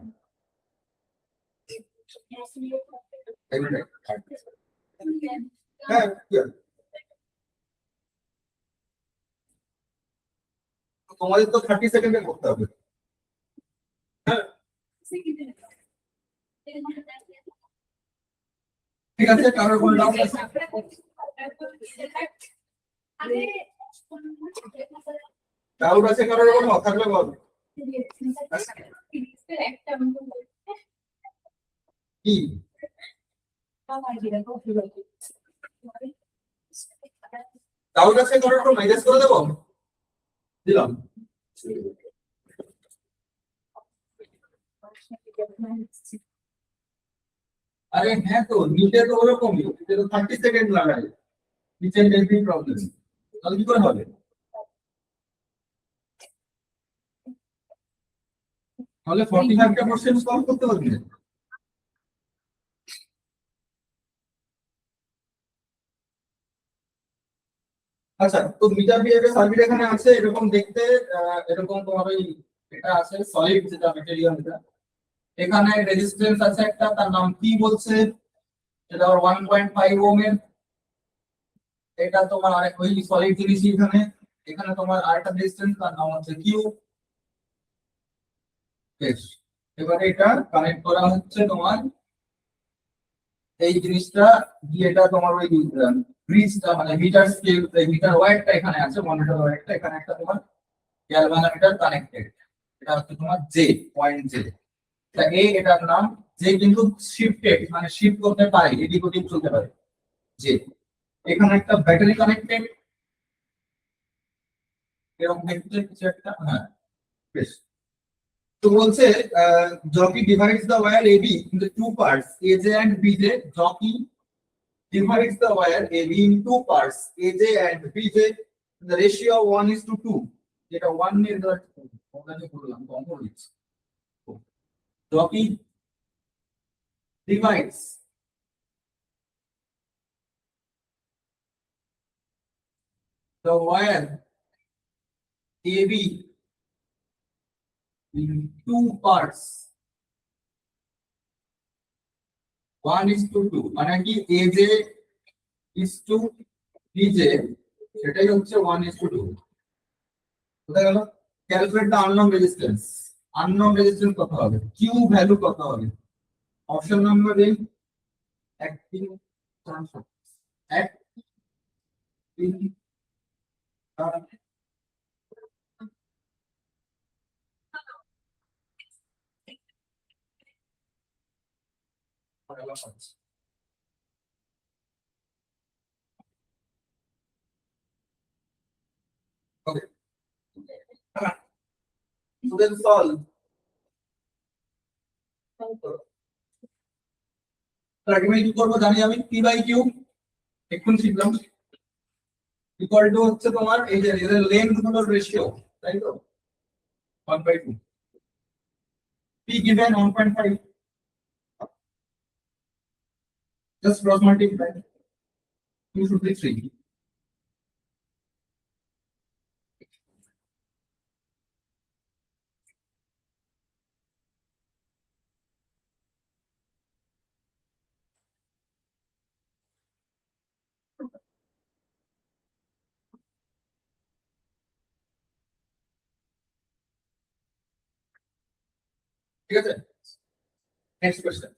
হ্যাঁ, কি আছে? তো তোমাদের তো 30 সেকেন্ডে করতে হবে। হ্যাঁ, ঠিক আছে, কারোর কোনো ডাউট আছে? ডাউট আছে কারোর কোনো? থাকলে বল। কি ডাউট আছে কারোর? কোনো মেসেজ করে দেবো, দিলাম। আরে হ্যাঁ, তো নিচে তো ওরকমই, নিচে তো 30 সেকেন্ড লাগাই, নিচে নেটই প্রবলেম, তাহলে কি করে হবে? তাহলে 45টা কোশ্চেন সলভ করতে পারবে। আচ্ছা, তো মিটার বিহেভিয়ার সার্কিট এখানে আছে এরকম দেখতে, এরকম তোমার ওই এটা আছে সলিড যেটা মেটেরিয়াল, এটা এখানে রেজিস্ট্যান্স আছে একটা, তার নাম কি বলছে, সেটা 1.5 ওহম এর। এটা তোমার আরেক ওই সলিড জিনিস, এখানে এখানে তোমার আরেকটা রেজিস্ট্যান্স, তার নাম হচ্ছে কিউ। বেশ, এবারে এটা কানেক্ট করা হচ্ছে তোমার এই জিনিসটা দিয়ে, এটা তোমার ওই ব্রিজটা মানে মিটার স্কেল, মিটার ওয়্যারটা এখানে আছে, মনিটর ওয়্যারটা এখানে একটা তোমার গ্যালভানোমিটার কানেক্টেড, এটা হচ্ছে তোমার জে, পয়েন্ট জে। তা এই এটার নাম যে, কিন্তু শিফটেড মানে শিফট করতে পারে, এদিক ওদিক চলতে পারে জে। এখানে একটা ব্যাটারি কানেক্টেড, এরকম দেখতে কিছু একটা, হ্যাঁ বেশ। তো বলছে jockey divides the wire AB into two parts AJ and BJ. Jockey divides the wire AB in two parts, AJ and BJ. The ratio of 1:2. যেটা 1 নির্ধারণ ওখানে বললাম components. Jockey divides the wire AB in two parts, 1:2, মানে কি AJ is to BJ, সেটাই হচ্ছে 1:2। বুঝা গেল? Calculate the unknown resistance. Unknown resistance কত হবে, কিউ ভ্যালু কত হবে? অপশন নাম্বার এই 1 3 4 5 1 3 4 5। ওকে, স্টুডেন্ট সলভ। তার আগে আমি কি করবো জানি, আমি পি বাই কিউ এখন শিখলাম, ইকুয়াল টু হচ্ছে তোমার এই যে এদের লেন্থ গুলোর রেশিও, তাই তো 1/2, P given 1.5, just cross multiply, 2 should be 3। ঠিক আছে, next question.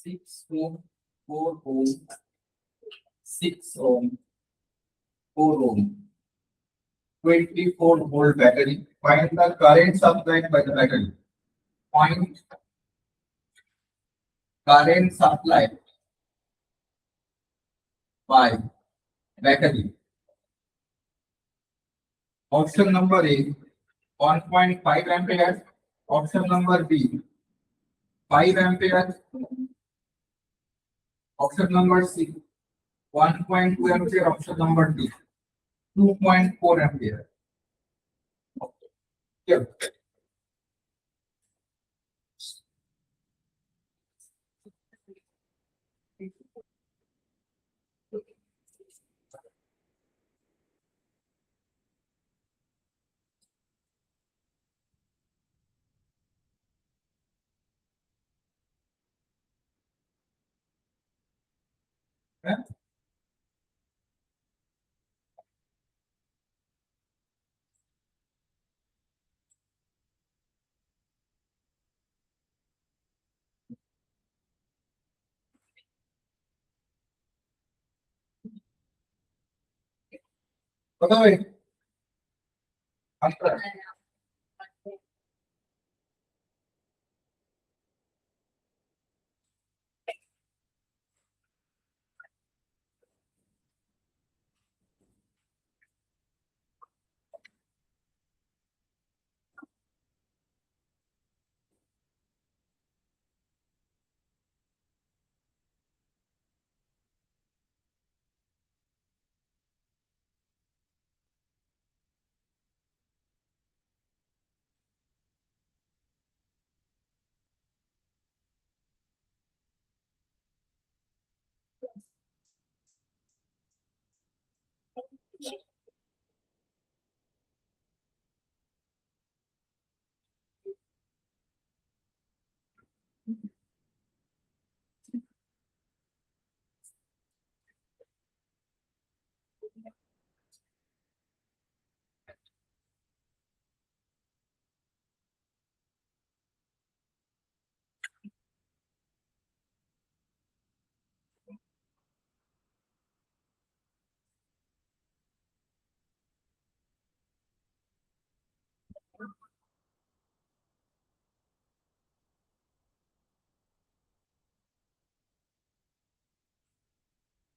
Six ohm, 4 ohm, 6 ohm, 4 ohm, 24-volt battery. Find the current supplied by the battery. Find current supplied by battery. Option number A, 1.5 ampere. Option number B, 5 ampere. Option number C, 1.2 ampere. Option number D, 2.4 ampere. Yeah. হ্যাঁ? কথা হবে? আচ্ছা,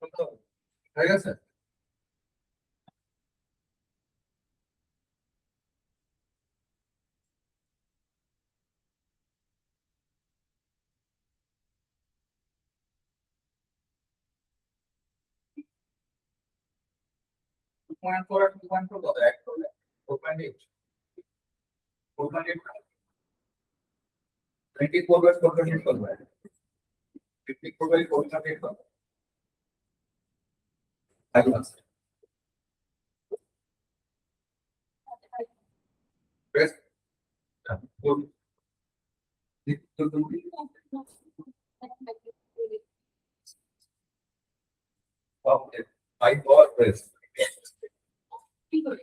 কথা হবে। হয়ে গেছে? টু পয়েন্ট ফোর আর 2.4 কত এক করলে? 4.8, 4.8, 24 বাই 4.8 করবে। 54 বাই 4.8 করবে। আগে আছে। বেশ, কোন দিক তো তুমি ওকে, আই গট বেশ। কি করে?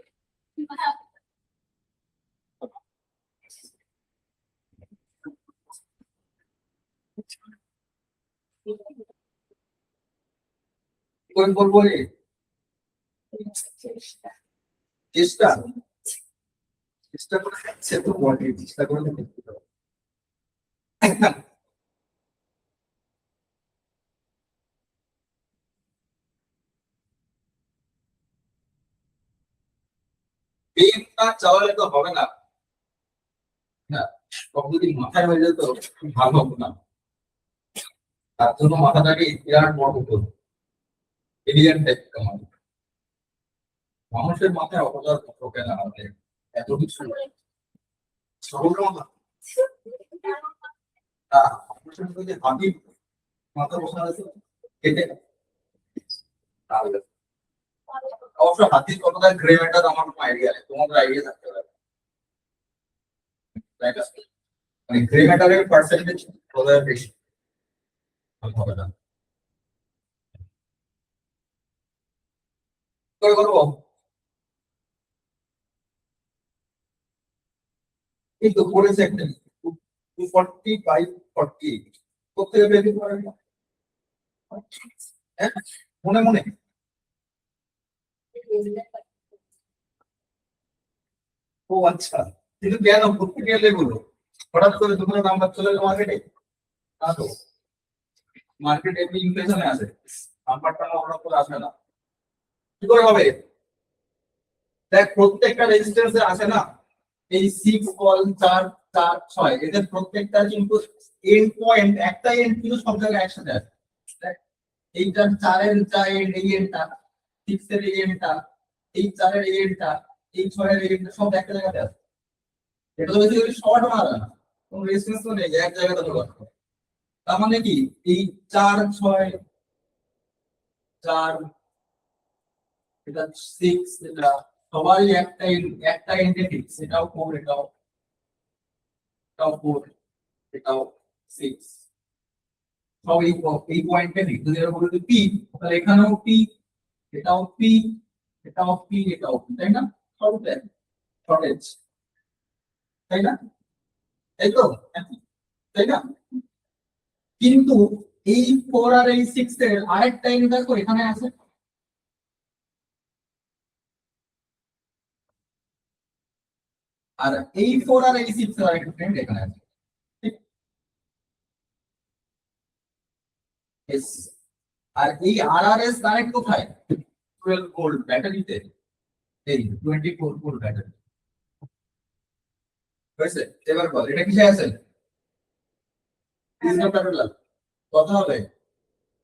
কোন বলবো রে? চেষ্টা, চেষ্টা করে সে তো বটে, চেষ্টা করে দেখতে হবে। পেন না চাওয়ালে তো হবে না। না, সব যদি মাথায় হয়ে যেত খুব ভালো হতো না। তার জন্য মাথাটাকে বিরাট বড় হতো, এলিয়েন টাইপ আমাদের মানুষের মাথায় অপচার ঢোকে না আমাদের এত কিছু সরল মাথা। মানুষের মধ্যে যে হাতির মাথা বসানো আছে কেটে, তাহলে অবশ্য হাতির কতটা গ্রে ম্যাটার আমার কোনো আইডিয়া নেই, তোমাদের আইডিয়া থাকতে পারে। তাই না? মানে গ্রে ম্যাটারের পার্সেন্টেজ বোধহয় বেশি হবে না। করে করবো কিন্তু করেছে একটা 245 কোথেকে বের করতে পারবে না? হ্যাঁ? মনে মনে ও আচ্ছা, কিন্তু কেন প্রত্যেকের এগুলো হঠাৎ করে দুটো নাম্বার চলে এলো মার্কেটে? না তো, মার্কেট এমনি ইনফ্লেশনে আছে, নাম্বারটা হঠাৎ করে আসে না। কি করে হবে? দেখ প্রত্যেকটা রেজিস্ট্যান্সে আসে না এই 6 কল 4 4 6, এদের প্রত্যেকটা কিন্তু এন্ড পয়েন্ট, একটা এন্ড কিন্তু সব জায়গায় একসাথে আছে। দেখ এইটা 4 এর যা এন্ড, এই এন্ডটা 6 এর এই এন্ডটা, এই 4 এর এই এন্ডটা, এই 6 এর এই এন্ডটা সব একটা জায়গাতে আছে। এটা তো বেশি সবার মারা না, কোন রেজিস্ট্যান্স তো নেই এক জায়গাতে ধরে। তার মানে কি এই 4 6 4 এটা 6, এটা সবাই একটা এন্টিটি, সেটাও 4, এটাও 4, এটাও 6, সব এই পয়েন্টে নেই। যদি এরকম যদি পি, তাহলে এখানেও পি, এটাও পি, এটাও পি, এটাও পি, তাই না? সব শর্টেজ, তাই না? তাই তো, তাই না? কিন্তু এই 4 আর এই 6 এর আরেকটা এন্ড দেখো এখানে আছে, আর এই 4 আর এই 6 এর আরেকটা এন্ড এখানে আছে। Yes. আর এই আরআরএস কানেক্ট কোথায়? 12 ভোল্ট ব্যাটারিতে, এই 24 ভোল্ট ব্যাটারি। হয়েছে? এবার বল এটা কিসে আছে? তিনটা প্যারালাল। কত হবে?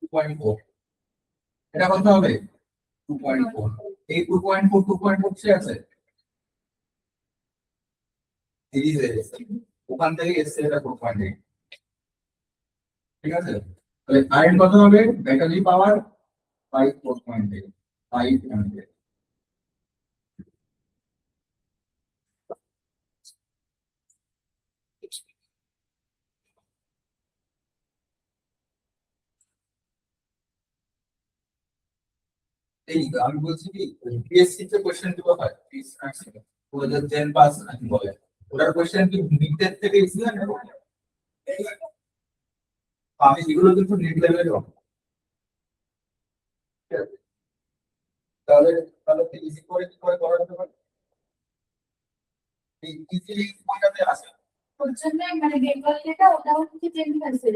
2.4। এটা কত হবে? 2.4। এই 2.4 2.4 কিসে আছে? সিরিজে এসেছে। ওখান থেকে এসেছে এটা 2.8। ঠিক আছে? তাহলে কারেন্ট কত হবে? Battery power 4.8, 5 ampere. এই আমি বলছি কি পিএসসি তে কোশ্চেন গুলো হয় 2010 পাস নাকি বলে, ওটার কোশ্চেন কি নিটের থেকে এসেছিল না? আমি এগুলো কিন্তু নিট লেভেলে হবে। তাহলে তাহলে ইজি করে কি করে করা যেতে পারে? এই ইজি পয়েন্টটাতে আছে। ওর জন্য মানে বেঙ্গল যেটা ওটা হচ্ছে চেঞ্জ হয়েছে,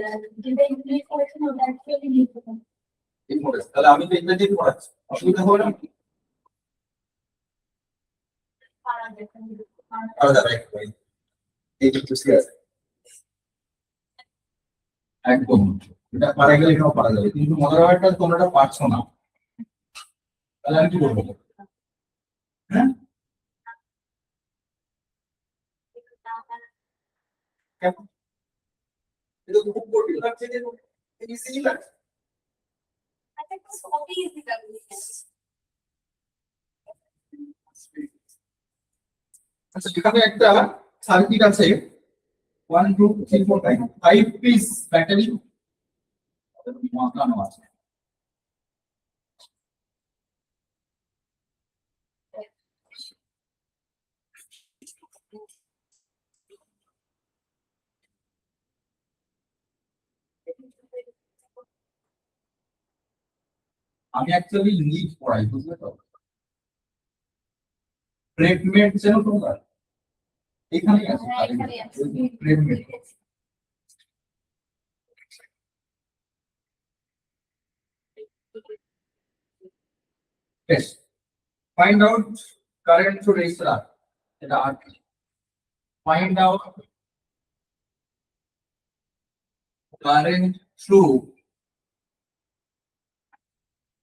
যেটা ইংলিশ করেছেন ওটা অ্যাকচুয়ালি লিখতে হবে। এই মডেল তাহলে আমি তো ইংরেজি পড়াচ্ছি, অসুবিধা হবে না? পারা যেতে আলাদা রাইট ভাই, এই তো সিরিয়াস একদম। এটা পারা গেলে এটাও পারা যাবে, কিন্তু মজার ব্যাপারটা তোমরা এটা পারছো না, তাহলে আমি কি করবো? হ্যাঁ, কেন? এটা তো খুব কঠিন লাগছে, যে ইজি লাগছে। আচ্ছা এখানে একটা সার্কিট আছে 1 2 3 4 5 পিস ব্যাটারি মাখানো আছে। আমি অ্যাকচুয়ালি নিট পড়াই, বুঝলে তো? ট্রেডমেট যেন তোমরা এখানেই আছে, ট্রেডমেট। Yes. Find out current to resistor. এটা আর কি? Find out current through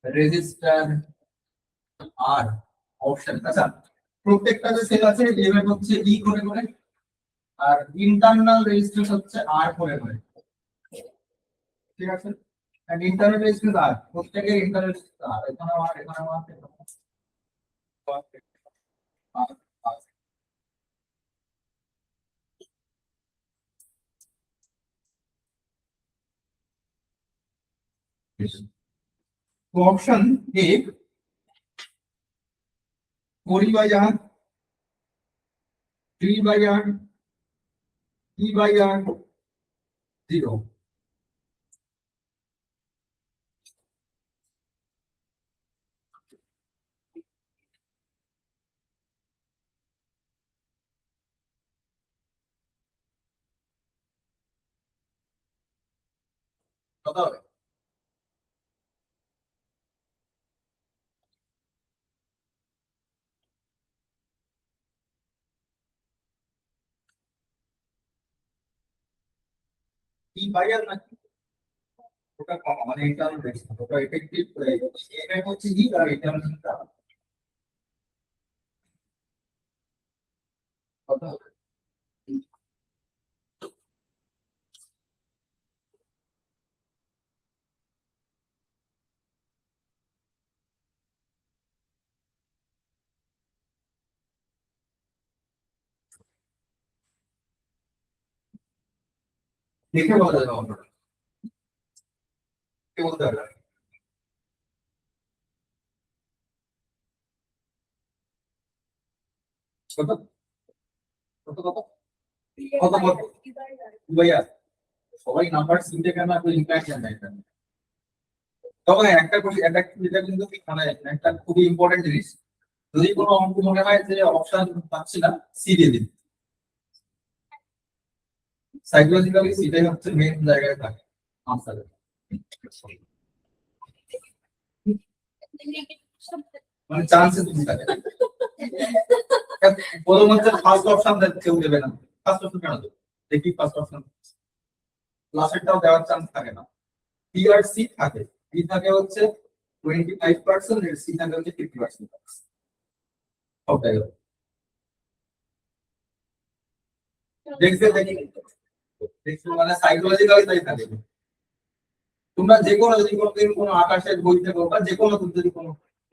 resistor R option. আচ্ছা, প্রত্যেকটা যে সেল আছে লেভেল হচ্ছে ই করে করে, আর ইন্টারনাল রেজিস্ট্যান্স হচ্ছে আর করে করে, ঠিক আছে। এন্ড ইন্টারনাল রেজিস্ট্যান্স আর প্রত্যেকের ইন্টারনাল রেজিস্ট্যান্স আর, এখানে আর এখানে আর আর। तो option A 4 by r 3 by r e by r 0। बताओ e by r না, ওটা কম মানে ইন্টারনাল রেজিস্ট্যান্স, ওটা এফেক্টিভ এটা হচ্ছে ই আর ইন্টারনাল রেজিস্ট্যান্স। কথা হবে দেখে বলা যাবে অন্তত, কে বলতে পারবে কত কত কত কত কত ভাইয়া, সবাই নাম্বার সিনতে কেন এত ইম্প্যাক্ট জানে এটা। তবে একটা একটা যেটা কিন্তু মানে একটা খুবই ইম্পর্টেন্ট জিনিস, যদি কোনো অঙ্ক মনে হয় যে অপশন পাচ্ছি না, সি দিয়ে দিন। সাইকোলজিক্যালি সিটাই হচ্ছে মেইন জায়গায় থাকে আনসারে, মানে চান্সেস বেশি থাকে। প্রথম হচ্ছে ফার্স্ট অপশন কেউ দেবে না, ফার্স্ট অপশন কেন দেবে, দেখি ফার্স্ট অপশন লাস্টেরটাও দেওয়ার চান্স থাকে না। বি আর সি থাকে, বি থাকে হচ্ছে 25%, এর সি থাকে হচ্ছে 50%। ওকে দেখতে দেখি দেখতে মানে সাইকোলজিক্যালি তাই থাকে। তোমরা যে কোনো যদি কোনোদিন কোনো আকাশের বই থেকে বা যে কোনো তুমি যদি কোনো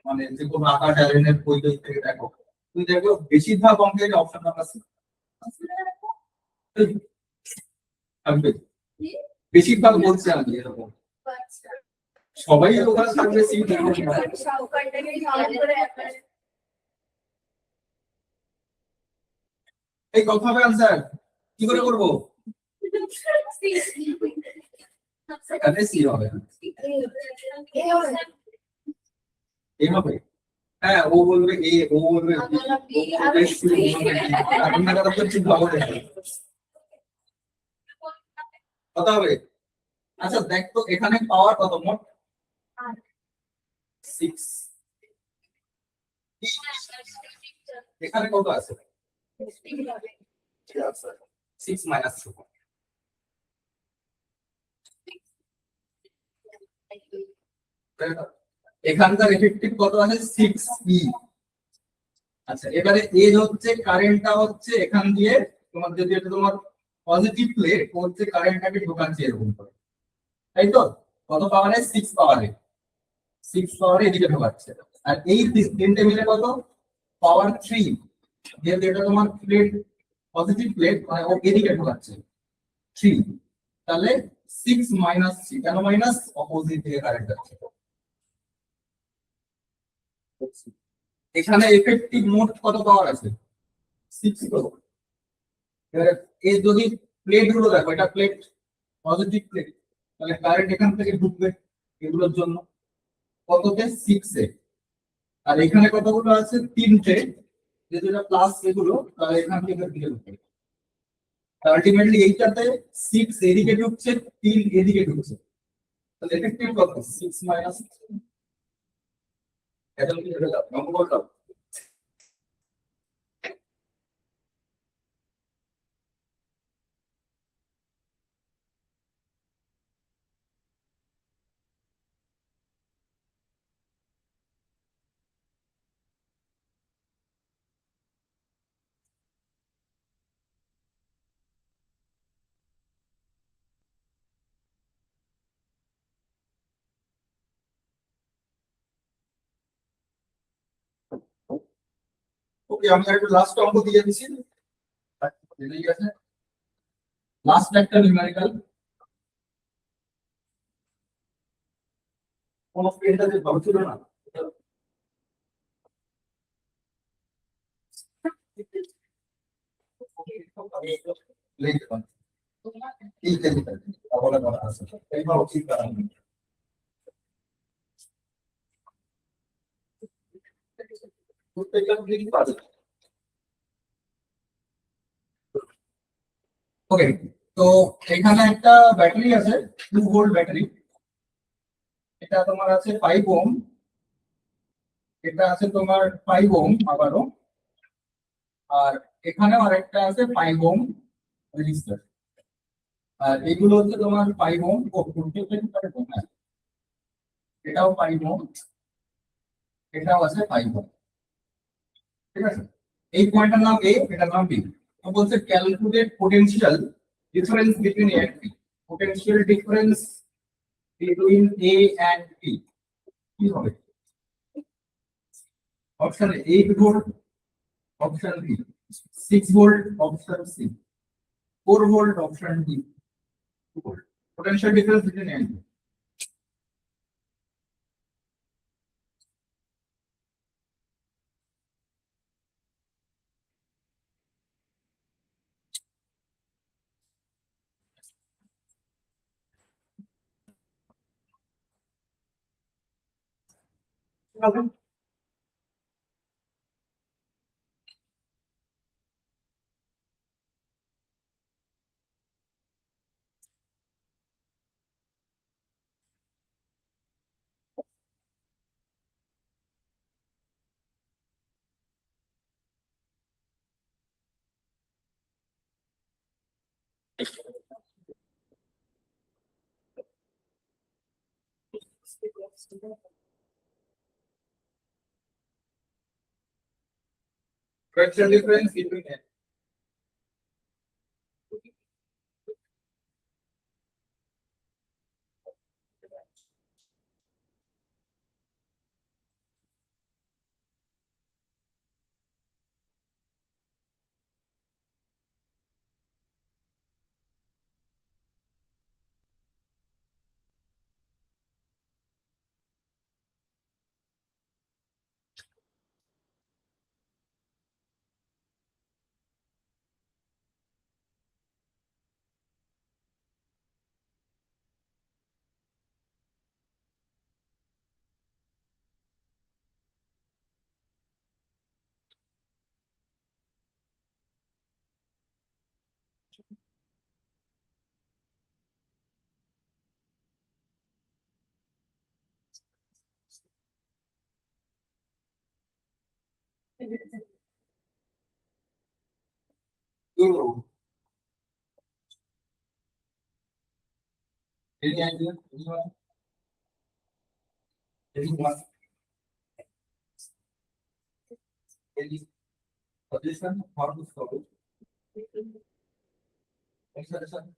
মানে যে কোনো আকাশ অ্যারেনের বই থেকে দেখো, তুমি দেখো বেশিরভাগ অঙ্কের অপশন নাম্বার সি। আমি বেশিরভাগ বলছি আমি এরকম, সবাই ওখানে থাকবে সি। এই কথা হবে আনসার কি করে করবো, এখানে সি হবে এইভাবে। হ্যাঁ ও বলবে এ, ও বলবে বি, ও বলবে সি, ও বলবে ডি। আপনি কথা তো ঠিক ভাবে কথা হবে। আচ্ছা দেখ তো এখানে পাওয়ার কত মোট, 6। এখানে কত আছে, 6 মাইনাস 2। এখানকার এফেক্টিভ কত আছে 6 ই। আচ্ছা এবারে এজ হচ্ছে কারেন্টটা হচ্ছে এখান দিয়ে তোমার যদি এটা তোমার পজিটিভ প্লেট হচ্ছে কারেন্টটাকে ঢোকাচ্ছে এরকম করে, তাই তো। কত পাওয়ারে 6 পাওয়ারে, 6 পাওয়ারে এদিকে ঢোকাচ্ছে। আর এই তিনটে মিলে কত পাওয়ার 3, যেহেতু এটা তোমার প্লেট পজিটিভ প্লেট মানে ও এদিকে ঢোকাচ্ছে 3, তাহলে 6 মাইনাস 3, কেন মাইনাস, অপোজিট দিকে কারেন্ট যাচ্ছে। এখানে এফেক্টিভ মোট কত পাওয়ার আছে 6 তো। এবারে এই যদি প্লেট গুলো দেখো, এটা প্লেট পজিটিভ প্লেট, তাহলে কারেন্ট এখান থেকে ঢুকবে এগুলোর জন্য কততে 6 এ। আর এখানে কতগুলো আছে 3টে, যেহেতু এটা প্লাস এগুলো তাহলে এখান থেকে দিকে ঢুকবে। আলটিমেটলি এইটাতে 6 এদিকে ঢুকছে, 3 এদিকে ঢুকছে, তাহলে এফেক্টিভ কত 6 মাইনাস। এটা কি হলো নম্বর বললাম। ওকে, আমি একটা লাস্ট অঙ্ক দিয়ে দিচ্ছি, ঠিক আছে? লাস্ট একটা নিউমেরিক্যাল, কোন পেনটা যে ভালো ছিল না, লিখতে পারি এই কেজিটা তাহলে করা আছে এইবার ঠিক করা প্রত্যেকটা লিখতে পারি। ওকে, তো এখানে একটা ব্যাটারি আছে, 2 ভোল্ট ব্যাটারি, এটা তোমার আছে 5 ওহম, এটা আছে তোমার 5 ওহম আবারও, আর এখানেও আরেকটা আছে 5 ওহম রেজিস্টার, আর এগুলো হচ্ছে তোমার 5 ওহম ও প্রত্যেকটা 5 ওহম, হ্যাঁ। এটাও 5 ওহম, এটাও আছে 5 ওহম, ঠিক আছে? এই পয়েন্টটার নাম এ, এটার নাম বি। তো বলছে calculate potential difference between A and B, potential difference between A and B কি হবে? Option A 8 volt, option B 6 volt, option C 4 volt, option D 2 volt. Potential difference between A and B. Potential difference between A. Two. Any idea? Anyone? Anyone? Any suggestion for this topic? Any suggestion?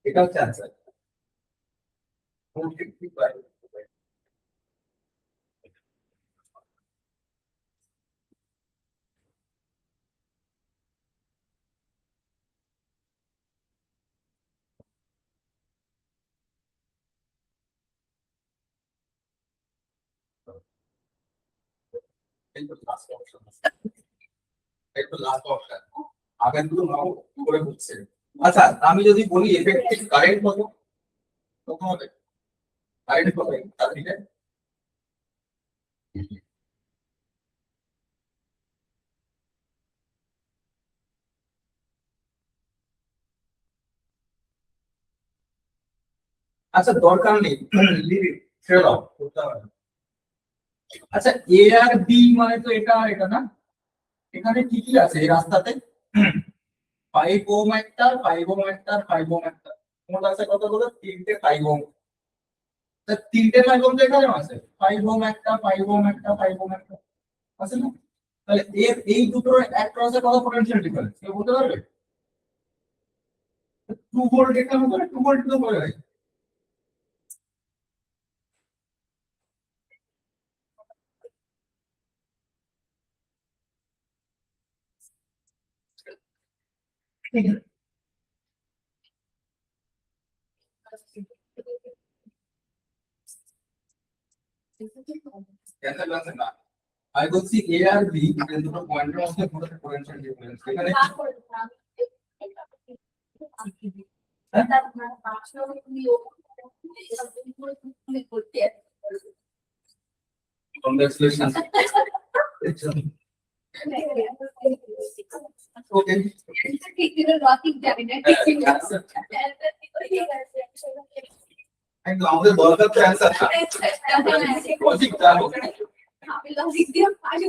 এটা হচ্ছে অ্যান্সার। আচ্ছা, আমি যদি বলি এফেক্টিভ কারেন্ট কত, কত হবে? কারেন্ট কত ঠিক আছে? আচ্ছা, দরকার নেই, ছেড়ে দাও, করতে হবে না। আচ্ছা, এ আর বি মানে তো এটা আর এটা না, এখানে কি কি আছে এই রাস্তাতে? 5 ওহম একটা, 5 ওহম একটা, 5 ওহম একটা, মোট আছে কতগুলো? 3টে 5 ওহম। তা 3টে 5 ওহম তো এখানেও আছে, 5 ওহম একটা, 5 ওহম একটা, 5 ওহম একটা, আছে না? তাহলে এর এই দুটোর অ্যাক্রসে কত পোটেনশিয়াল ডিফারেন্স কেউ বলতে পারবে? 2 ভোল্ট এখানে করে, 2 ভোল্ট তো বলে রাখি। ক্যান্সেল আছে না, আমি বলছি এ আর বি এর দুটো পয়েন্টের মধ্যে কত পোটেনশিয়াল ডিফারেন্স এখানে? কংগ্রেচুলেশন। ওকে, একদম আমাদের দরকার তো অ্যান্সার না, লজিক জানো। আমি লজিক দিয়ে পারি।